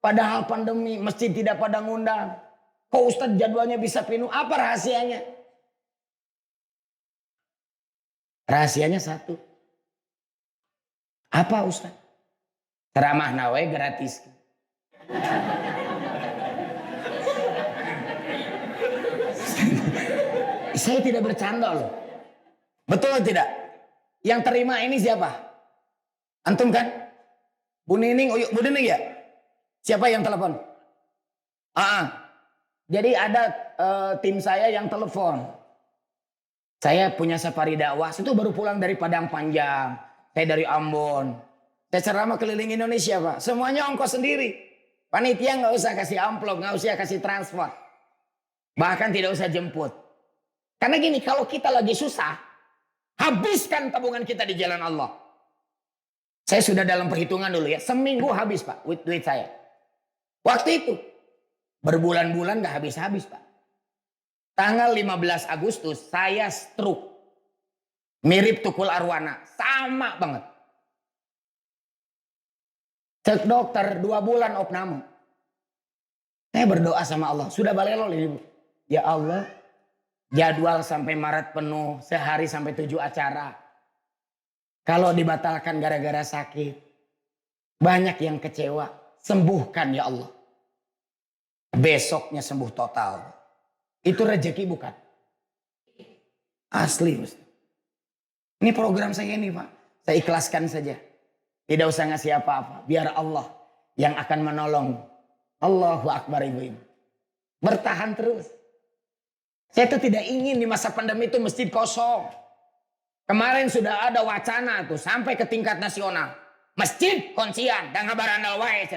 Padahal pandemi, masjid tidak pada ngundang. Kok Ustadz jadwalnya bisa penuh? Apa rahasianya? Rahasianya satu. Apa Ustadz? Ceramah nawai gratis. Saya tidak bercanda loh. Betul tidak? Yang terima ini siapa? Antum kan? Bu Nining, Bu Nining ya? Siapa yang telepon? Jadi ada tim saya yang telepon. Saya punya safari dakwah, itu baru pulang dari Padang Panjang. Saya dari Ambon. Saya ceramah keliling Indonesia, Pak. Semuanya ongkos sendiri. Panitia nggak usah kasih amplop, nggak usah kasih transport. Bahkan tidak usah jemput. Karena gini, kalau kita lagi susah, habiskan tabungan kita di jalan Allah. Saya sudah dalam perhitungan dulu ya. Seminggu habis, Pak, duit saya. Waktu itu, berbulan-bulan nggak habis-habis, Pak. Tanggal 15 Agustus saya stroke. Mirip Tukul Arwana. Sama banget. Cek dokter 2 bulan opname. Saya berdoa sama Allah. Sudah balelo Ibu. Ya Allah. Jadwal sampai Maret penuh. Sehari sampai 7 acara. Kalau dibatalkan gara-gara sakit. Banyak yang kecewa. Sembuhkan ya Allah. Besoknya sembuh total. Itu rezeki bukan? Asli Ustaz. Ini program saya ini Pak. Saya ikhlaskan saja. Tidak usah ngasih apa-apa. Biar Allah yang akan menolong. Allahu Akbar ibu-ibu. Bertahan terus. Saya tuh tidak ingin di masa pandemi itu masjid kosong. Kemarin sudah ada wacana tuh sampai ke tingkat nasional. Masjid kuncian. Dan ngabaran wae.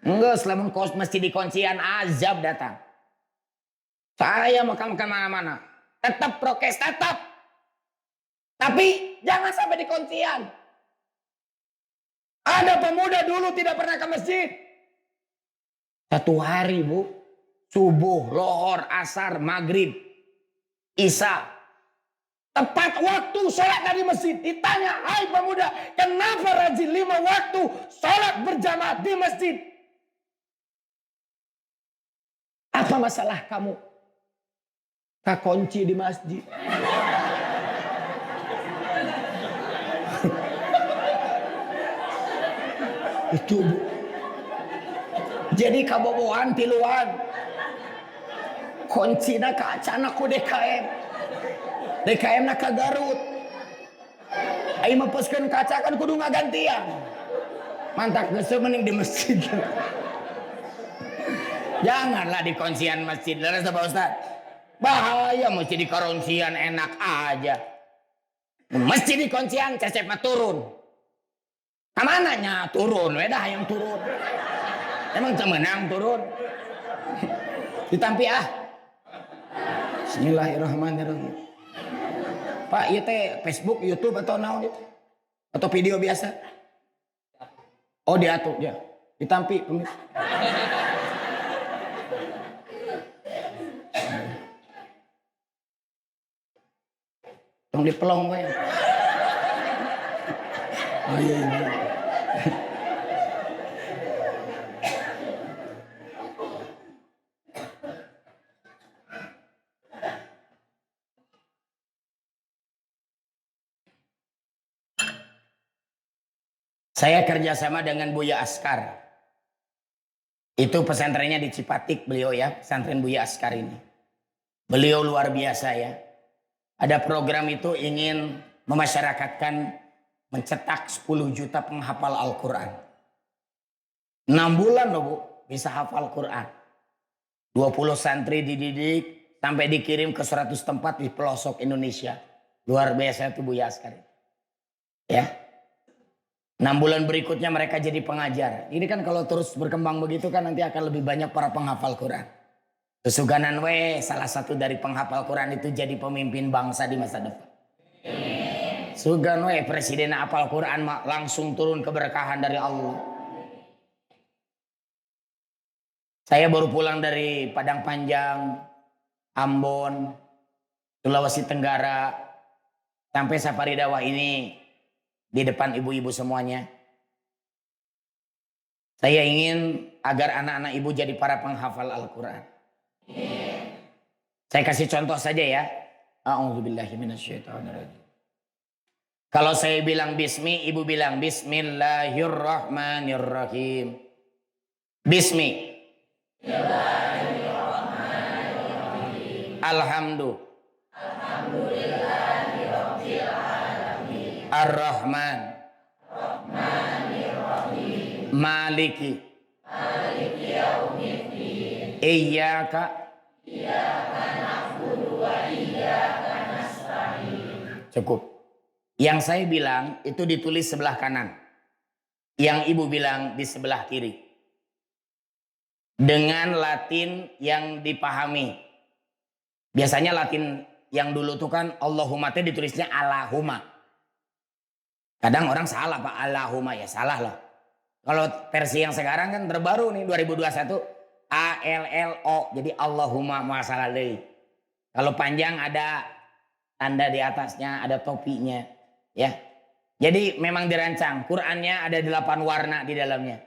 Enggak, selamun masjid di kuncian azab datang. Saya makan kemana-mana. Tetap prokes, tetap. Tapi jangan sampai di kuncian. Ada pemuda dulu tidak pernah ke masjid. 1 hari Bu. Subuh, lohor, asar, maghrib, isya. Tepat waktu sholat dari masjid. Ditanya, hai pemuda, kenapa rajin 5 waktu sholat berjamaah di masjid? Apa masalah kamu? Kekunci di masjid. Itu Bu. Jadi kabobohan tiluan. Kuncina ka acana ku DKM. DKM na ka Garut. Ai mapeskeun kaca kan kudu ngagantian. Mantak geus mending di masjid. Janganlah di kuncian masjid. Leres Pak Ustaz. Bahaya masjid di kuncian enak aja. Masjid di kuncian cecep mah turun. Kamananya turun, wedah yang turun. Emang cemenang turun. Ditampi ah. Bismillahirrahmanirrahim. Pak, ieu teh Facebook, YouTube atau naon itu? Atau video biasa? Oh, diatur ya. Ditampi pemirsa. Tong dipelong we. Oh iya. Saya kerjasama dengan Buya Askar. Itu pesantrennya di Cipatik beliau ya, pesantren Buya Askar ini. Beliau luar biasa ya. Ada program itu ingin memasyarakatkan mencetak 10 juta penghafal Al-Quran. 6 bulan loh Bu, bisa hafal Quran. 20 santri dididik sampai dikirim ke 100 tempat di pelosok Indonesia. Luar biasa itu Buya Askar. Ya. 6 bulan berikutnya mereka jadi pengajar. Ini kan kalau terus berkembang begitu kan nanti akan lebih banyak para penghafal Quran. Kesuganan we salah satu dari penghafal Quran itu jadi pemimpin bangsa di masa depan. Sugan we presiden hafal Quran langsung turun keberkahan dari Allah. Saya baru pulang dari Padang Panjang, Ambon, Sulawesi Tenggara. Sampai safari dakwah ini di depan ibu-ibu semuanya. Saya ingin agar anak-anak ibu jadi para penghafal Al-Quran. Saya kasih contoh saja ya. A'udzubillahi minasyaitonirrajim. Kalau saya bilang bismi, ibu bilang bismillahirrahmanirrahim. Bismi. Alhamdulillahirabbil alamin. Ar-Rahman. Maliki. Yaumiddin. Iyyaka na'budu wa iyyaka cukup. Yang saya bilang itu ditulis sebelah kanan. Yang ibu bilang di sebelah kiri. Dengan Latin yang dipahami. Biasanya Latin yang dulu tuh kan Allahumma teh ditulisnya Allahumma. Kadang orang salah Pak, Allahumma ya salah lah. Kalau versi yang sekarang kan terbaru nih 2021 ALLO jadi Allahumma masalalai. Kalau panjang ada tanda di atasnya, ada topinya ya. Jadi memang dirancang Qurannya ada 8 warna di dalamnya.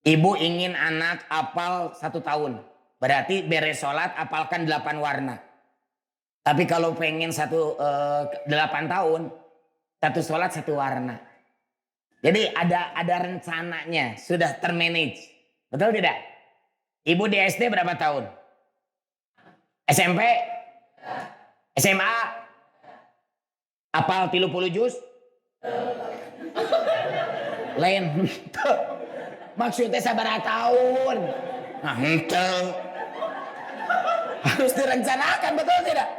Ibu ingin anak apal 1 tahun. Berarti beres sholat apalkan 8 warna. Tapi kalau pengen 8 tahun, 1 sholat 1 warna. Jadi ada rencananya, sudah termanage. Betul tidak? Ibu di SD berapa tahun? SMP? SMA? Apal 30 juz? Lain. Maksudnya sabar tahun. Nah, harus direncanakan, betul tidak?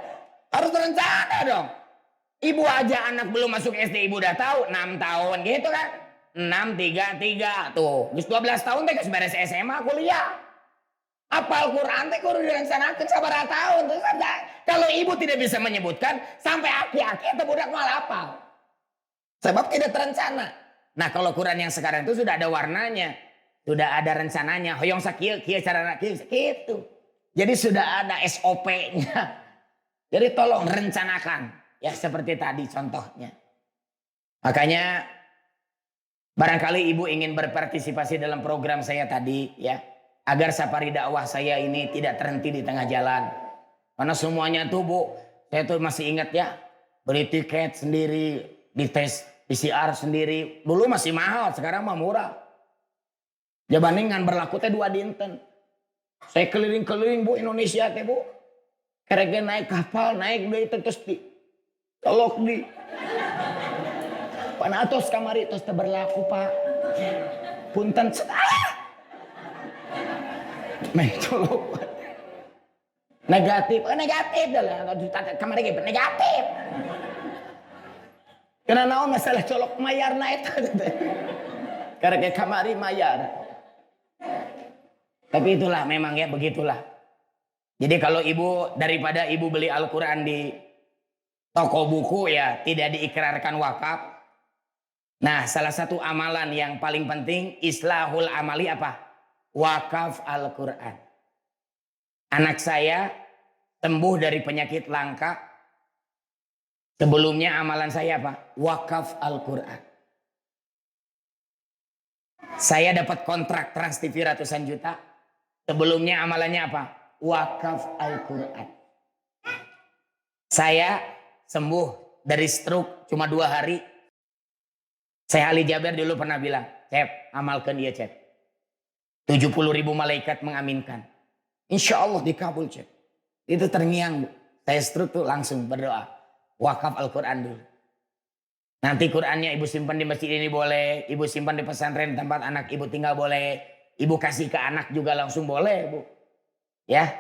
Harus direncana dong. Ibu aja anak belum masuk SD ibu udah tahu 6 tahun gitu kan. 6, 3, 3 tuh. Terus 12 tahun teh geus beres SMA kuliah. Apal Quran teh kudu direncanakeun sabaraha tahun. Terus kalau ibu tidak bisa menyebutkan sampai aki-aki atau budak malah apal. Sebab tidak terencana. Nah, kalau Quran yang sekarang itu sudah ada warnanya. Sudah ada rencananya. Hoyong sakieu kieu carana kieu gitu. Jadi sudah ada SOP-nya. Jadi tolong rencanakan. Ya seperti tadi contohnya. Makanya barangkali ibu ingin berpartisipasi dalam program saya tadi ya. Agar safari dakwah saya ini tidak terhenti di tengah jalan. Karena semuanya tuh Bu, saya tuh masih ingat ya. Beli tiket sendiri, dites PCR sendiri. Dulu masih mahal, sekarang mah murah. Jabandingan berlaku teh 2 dinten. Saya keliling-keliling Bu Indonesia teh Bu. Kerega naik kapal, naik dari terus di tolok di panatos kamari tos teu berlaku Pak. Punten Meh tolok. Negatif dah kamari ge negatif. Karena naon masalah colok mayarna eta karena kamari mayar. Tapi itulah memang ya begitulah. Jadi kalau ibu daripada ibu beli Al-Quran di toko buku ya tidak diikrarkan wakaf. Nah salah satu amalan yang paling penting islahul amali apa? Wakaf Al-Quran. Anak saya sembuh dari penyakit langka. Sebelumnya amalan saya apa? Wakaf Al-Quran. Saya dapat kontrak Trans TV ratusan juta. Sebelumnya amalannya apa? Wakaf Al-Quran. Saya sembuh dari stroke cuma 2 hari. Saya Ali Jaber dulu pernah bilang, Cep, amalkan dia Cep. 70.000 malaikat mengaminkan. Insya Allah dikabul Cep. Itu terngiang Bu. Saya stroke tuh langsung berdoa. Wakaf Al-Quran dulu. Nanti Qurannya ibu simpan di masjid ini boleh. Ibu simpan di pesantren tempat anak ibu tinggal boleh. Ibu kasih ke anak juga langsung boleh Bu. Ya.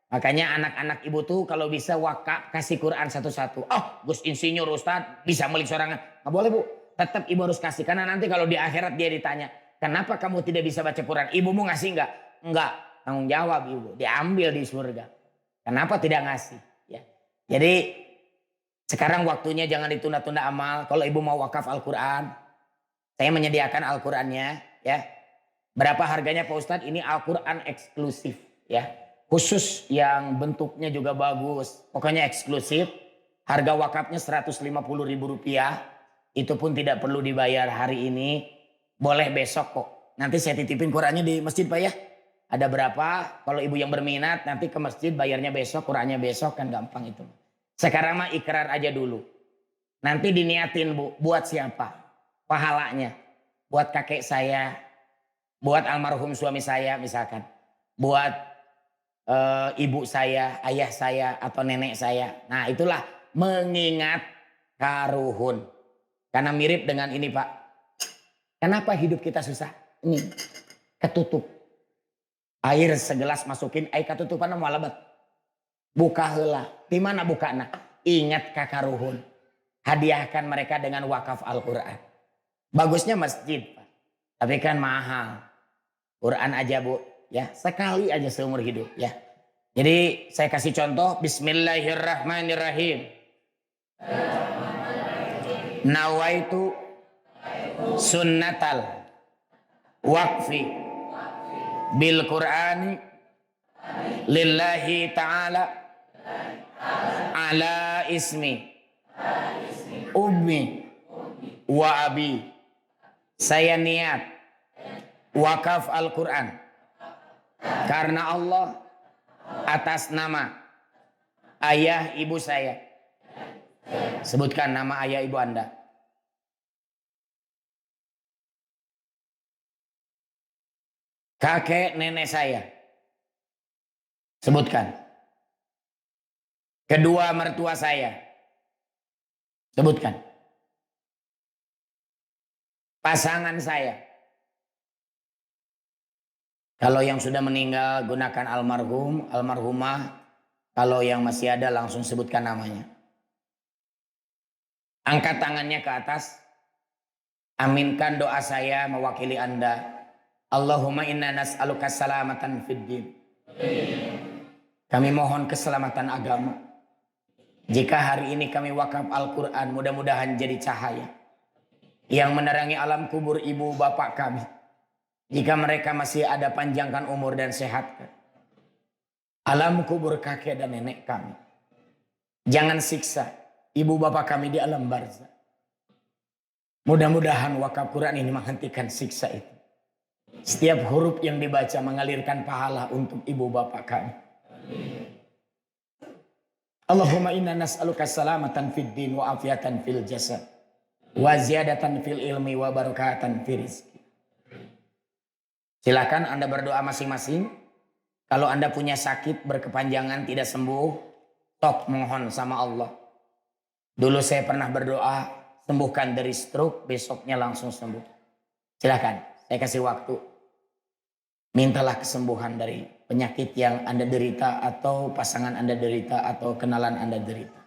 Makanya anak-anak ibu tuh kalau bisa wakaf kasih Quran satu-satu. Oh Gus Insinyur Ustadz bisa beli sorangan. Nggak boleh Bu. Tetap ibu harus kasih. Karena nanti kalau di akhirat dia ditanya. Kenapa kamu tidak bisa baca Quran? Ibumu ngasih enggak? Enggak. Tanggung jawab ibu. Diambil di surga. Kenapa tidak ngasih? Ya. Jadi sekarang waktunya jangan ditunda-tunda amal. Kalau ibu mau wakaf Al-Quran. Saya menyediakan Al-Qurannya. Ya. Berapa harganya Pak Ustadz? Ini Al-Quran eksklusif. Ya. Khusus yang bentuknya juga bagus. Pokoknya eksklusif. Harga wakafnya Rp150.000. Itu pun tidak perlu dibayar hari ini. Boleh besok kok. Nanti saya titipin Qurannya di masjid Pak ya. Ada berapa? Kalau ibu yang berminat nanti ke masjid bayarnya besok. Qurannya besok kan gampang itu. Sekarang mah ikrar aja dulu. Nanti diniatin Bu. Buat siapa? Pahalanya. Buat kakek saya. Buat almarhum suami saya misalkan. Buat ibu saya, ayah saya, atau nenek saya. Nah itulah mengingat karuhun. Karena mirip dengan ini Pak. Kenapa hidup kita susah? Ini ketutup. Air segelas masukin, air ketutupan mau lebat. Buka heula. Di mana bukana? Ingat kakaruhun. hadiahkan mereka dengan wakaf Al-Quran. Bagusnya masjid, Pak. Tapi kan mahal. Quran aja Bu, ya sekali aja seumur hidup ya. Jadi saya kasih contoh, Bismillahirrahmanirrahim. Nawaitu sunnatal waqfi bil Qur'ani lillahi ta'ala ala ismi ummi wa abi. Saya niat wakaf Al-Quran karena Allah atas nama ayah ibu saya. Sebutkan nama ayah ibu Anda. Kakek nenek saya. Sebutkan. Kedua mertua saya. Sebutkan. Pasangan saya. Kalau yang sudah meninggal gunakan almarhum, almarhumah. Kalau yang masih ada langsung sebutkan namanya. Angkat tangannya ke atas. Aminkan doa saya mewakili Anda. Allahumma inna nas'aluka salamatan fid din. Kami mohon keselamatan agama. Jika hari ini kami wakaf Al-Quran, mudah-mudahan jadi cahaya yang menerangi alam kubur ibu bapak kami. Jika mereka masih ada, panjangkan umur dan sehatkan alam kubur kakek dan nenek kami. Jangan siksa ibu bapak kami di alam barzah. Mudah-mudahan wakaf Quran ini menghentikan siksa itu. Setiap huruf yang dibaca mengalirkan pahala untuk ibu bapak kami. Allahumma inna nas'aluka salamatan fid din wa afiatan fil jasad wa ziyadatan fil ilmi wa barakatan fil rizki. Silakan Anda berdoa masing-masing. Kalau Anda punya sakit berkepanjangan tidak sembuh, tok mohon sama Allah. Dulu saya pernah berdoa, sembuhkan dari stroke, besoknya langsung sembuh. Silakan, saya kasih waktu. Mintalah kesembuhan dari penyakit yang Anda derita atau pasangan Anda derita atau kenalan Anda derita.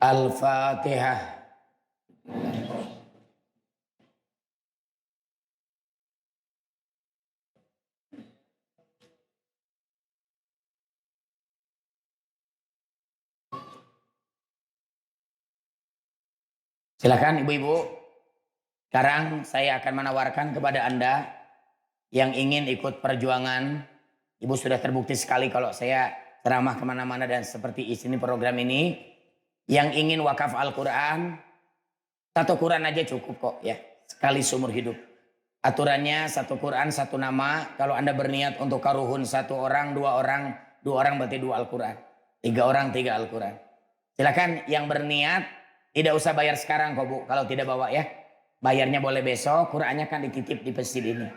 Al-Fatihah. Silakan ibu-ibu. Sekarang saya akan menawarkan kepada Anda yang ingin ikut perjuangan. Ibu sudah terbukti sekali kalau saya ceramah kemana-mana dan seperti isi program ini. Yang ingin wakaf Al-Quran, satu Quran aja cukup kok ya. Sekali seumur hidup. Aturannya satu Quran, satu nama. Kalau Anda berniat untuk karuhun satu orang, dua orang berarti dua Al-Quran. Tiga orang, tiga Al-Quran. Silakan yang berniat, tidak usah bayar sekarang kok Bu. Kalau tidak bawa ya. Bayarnya boleh besok, Qurannya kan dititip di masjid ini.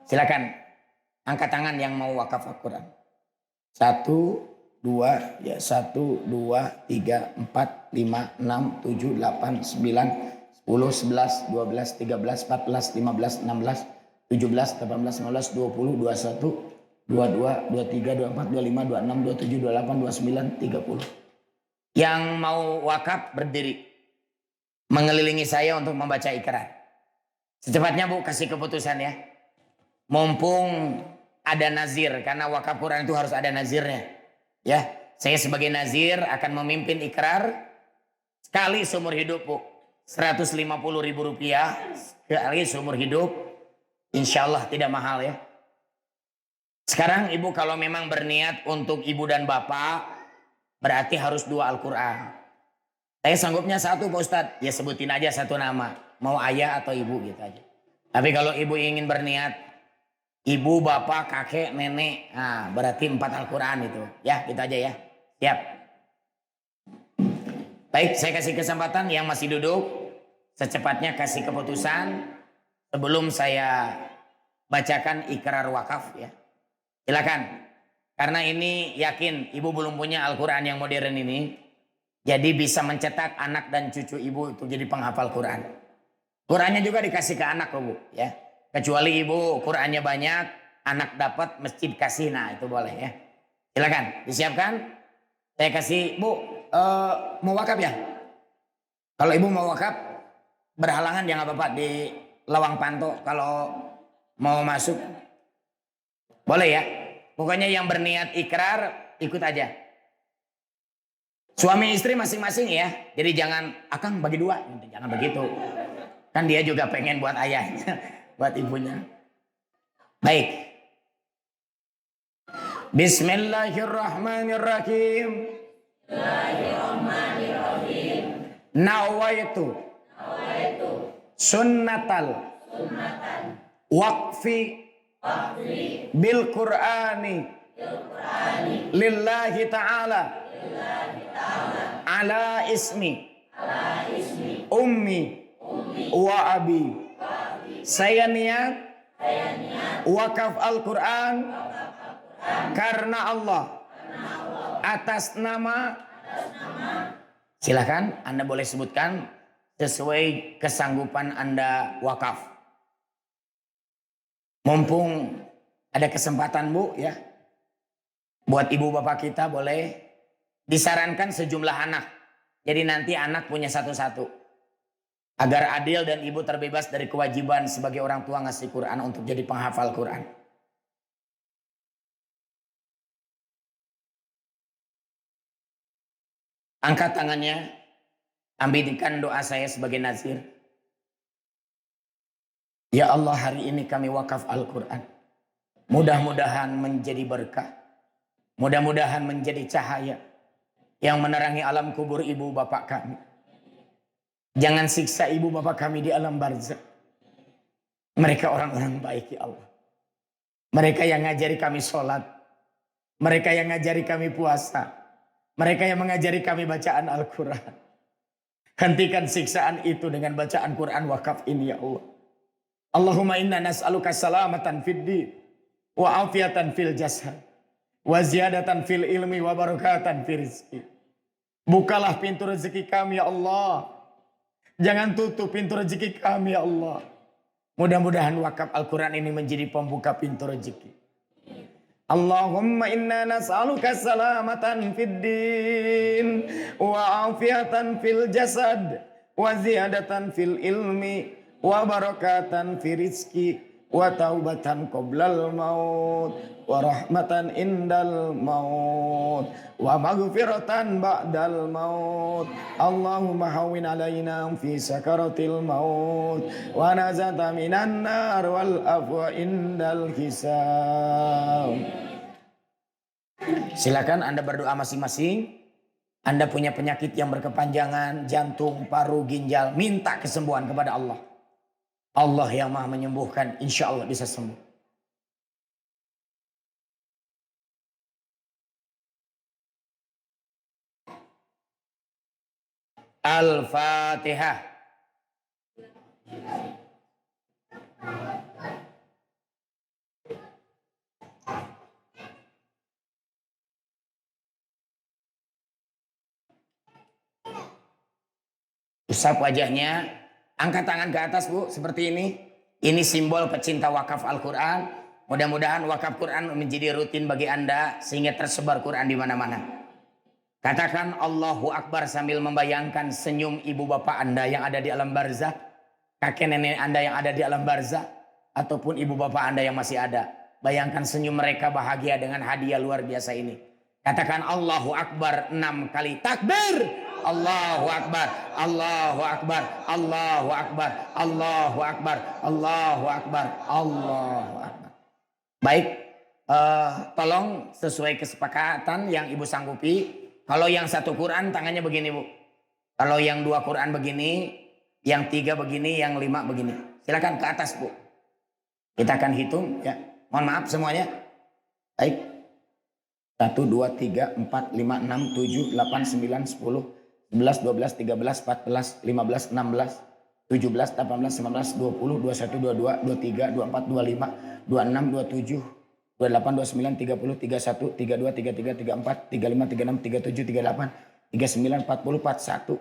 Silakan angkat tangan yang mau wakaf Al-Quran. 1, 2, ya 1, 2, 3, 4, 5, 6, 7, 8, 9, 10, 11, 12, 13, 14, 15, 16, 17, 18, 19, 20, 21, 22, 23, 24, 25, 26, 27, 28, 29, 30. Yang mau wakaf berdiri. Mengelilingi saya untuk membaca ikrar. Secepatnya Bu kasih keputusan ya. Mumpung ada nazir, karena wakaf Quran itu harus ada nazirnya. Ya, saya sebagai nazir akan memimpin ikrar sekali seumur hidup Bu. 150.000 rupiah sekali seumur hidup. Insya Allah tidak mahal ya. Sekarang ibu kalau memang berniat untuk ibu dan bapak, berarti harus 2 Al-Quran. Saya sanggupnya 1 Pak Ustadz, ya sebutin aja 1 nama. Mau ayah atau ibu gitu aja. Tapi kalau ibu ingin berniat, ibu, bapak, kakek, nenek, nah berarti 4 Al-Quran itu. Ya gitu aja ya, siap. Baik, saya kasih kesempatan yang masih duduk, secepatnya kasih keputusan sebelum saya bacakan ikrar wakaf ya. Silakan. Karena ini yakin ibu belum punya Al-Quran yang modern ini. Jadi bisa mencetak anak dan cucu ibu untuk jadi penghafal Quran. Qurannya juga dikasih ke anak kok Bu ya. Kecuali ibu Qurannya banyak, anak dapat masjid kasih, nah itu boleh ya. Silakan disiapkan. Saya kasih Bu, mau wakaf ya? Kalau ibu mau wakaf berhalangan ya nggak apa-apa di lawang panto. Kalau mau masuk boleh ya. Pokoknya yang berniat ikrar ikut aja. Suami istri masing-masing ya. Jadi jangan akang bagi dua, jangan begitu. Kan dia juga pengen buat ayahnya, buat ibunya. Baik. Bismillahirrahmanirrahim. Nawaitu sunnatal waqfi bil Qur'ani lillahi ta'ala ala ismi ummi wa abi. Saya niat wakaf Al-Quran karena Allah atas nama, silakan Anda boleh sebutkan sesuai kesanggupan Anda wakaf. Mumpung ada kesempatan Bu ya, buat ibu bapak kita boleh disarankan sejumlah anak. Jadi nanti anak punya satu-satu. Agar adil dan ibu terbebas dari kewajiban sebagai orang tua ngasih Quran untuk jadi penghafal Quran. Angkat tangannya, ambilkan doa saya sebagai nazir. Ya Allah, hari ini kami wakaf Al-Quran. Mudah-mudahan menjadi berkah. Mudah-mudahan menjadi cahaya yang menerangi alam kubur ibu bapak kami. Jangan siksa ibu bapak kami di alam barzakh. Mereka orang-orang baik ya Allah. Mereka yang ngajari kami sholat. Mereka yang ngajari kami puasa. Mereka yang mengajari kami bacaan Al-Quran. Hentikan siksaan itu dengan bacaan Quran wakaf ini ya Allah. Allahumma inna nas'aluka salamatan fid din wa afiatan fil jasad wa ziyadatan fil ilmi wa barakatan fil rizki. Bukalah pintu rezeki kami ya Allah. Jangan tutup pintu rezeki kami ya Allah. Mudah-mudahan wakaf Al-Quran ini menjadi pembuka pintu rezeki. Allahumma inna nas'aluka salamatan fid din wa afiatan fil jasad wa ziyadatan fil ilmi wa barakatan fil rizki wa taubatan qoblal maut wa rahmatan indal maut wa maghfiratan ba'dal maut. Allahumma hawwin alaina fi sakaratil maut wa nazata minan nar wal afwa indal hisab. Silakan Anda berdoa masing-masing. Anda punya penyakit yang berkepanjangan, jantung, paru, ginjal, minta kesembuhan kepada Allah. Allah yang Maha menyembuhkan, insya Allah bisa sembuh. Al-Fatihah. Usap wajahnya, angkat tangan ke atas Bu, seperti ini. Ini simbol pecinta wakaf Al-Quran. Mudah-mudahan wakaf Quran menjadi rutin bagi Anda sehingga tersebar Quran di mana-mana. Katakan Allahu Akbar sambil membayangkan senyum ibu bapak Anda yang ada di alam barzakh, kakek nenek Anda yang ada di alam barzakh, ataupun ibu bapak Anda yang masih ada. Bayangkan senyum mereka bahagia dengan hadiah luar biasa ini. Katakan Allahu Akbar 6 kali. Takbir! Allahu Akbar, Allahu Akbar, Allahu Akbar, Allahu Akbar, Allahu Akbar, Allahu Akbar. Baik, tolong sesuai kesepakatan yang ibu sanggupi. Kalau yang satu Quran tangannya begini Bu. Kalau yang 2 Quran begini, yang 3 begini, yang 5 begini. Silakan ke atas Bu. Kita akan hitung ya. Mohon maaf semuanya. Baik. 1, 2, 3, 4, 5, 6, 7, 8, 9, 10. 11, 12, 13, 14, 15, 16, 17, 18, 19, 20, 21, 22, 23, 24, 25, 26, 27, 28, 29, 30, 31, 32, 33, 34, 35, 36, 37, 38, 39, 40, 41,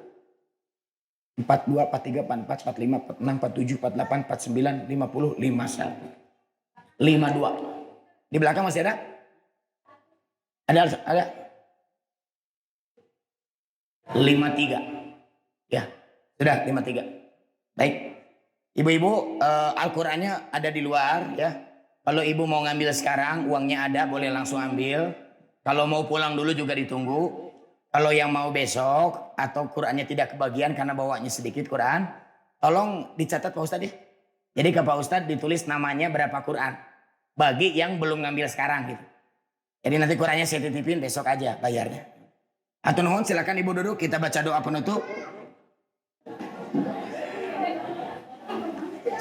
42, 42, 43, 44, 45, 46, 47, 48, 49, 50, 51. 52. Di belakang masih ada? Ada? 53. Ya, sudah 53. Baik. Ibu-ibu, Al-Qur'annya ada di luar ya. Kalau ibu mau ngambil sekarang, uangnya ada, boleh langsung ambil. Kalau mau pulang dulu juga ditunggu. Kalau yang mau besok atau Qur'annya tidak kebagian karena bawanya sedikit Qur'an, tolong dicatat Pak Ustadz ya. Jadi ke Pak Ustadz ditulis namanya berapa Qur'an. Bagi yang belum ngambil sekarang gitu. Jadi nanti Qur'annya saya titipin besok aja bayarnya. Atur nuhun, silakan ibu duduk, kita baca doa penutup.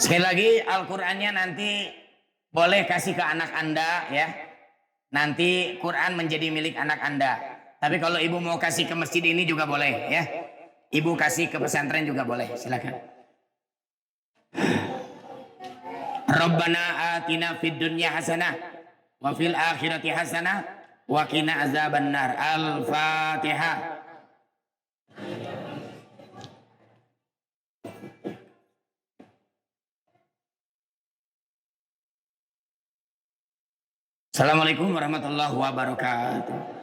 Sekali lagi Al-Qur'annya nanti boleh kasih ke anak Anda ya. Nanti Quran menjadi milik anak Anda. Tapi kalau ibu mau kasih ke masjid ini juga boleh ya. Ibu kasih ke pesantren juga boleh, silakan. Rabbana atina fid dunya hasanah wa fil akhirati hasanah wa qina azabannar. Al-Fatihah. Assalamualaikum warahmatullahi wabarakatuh.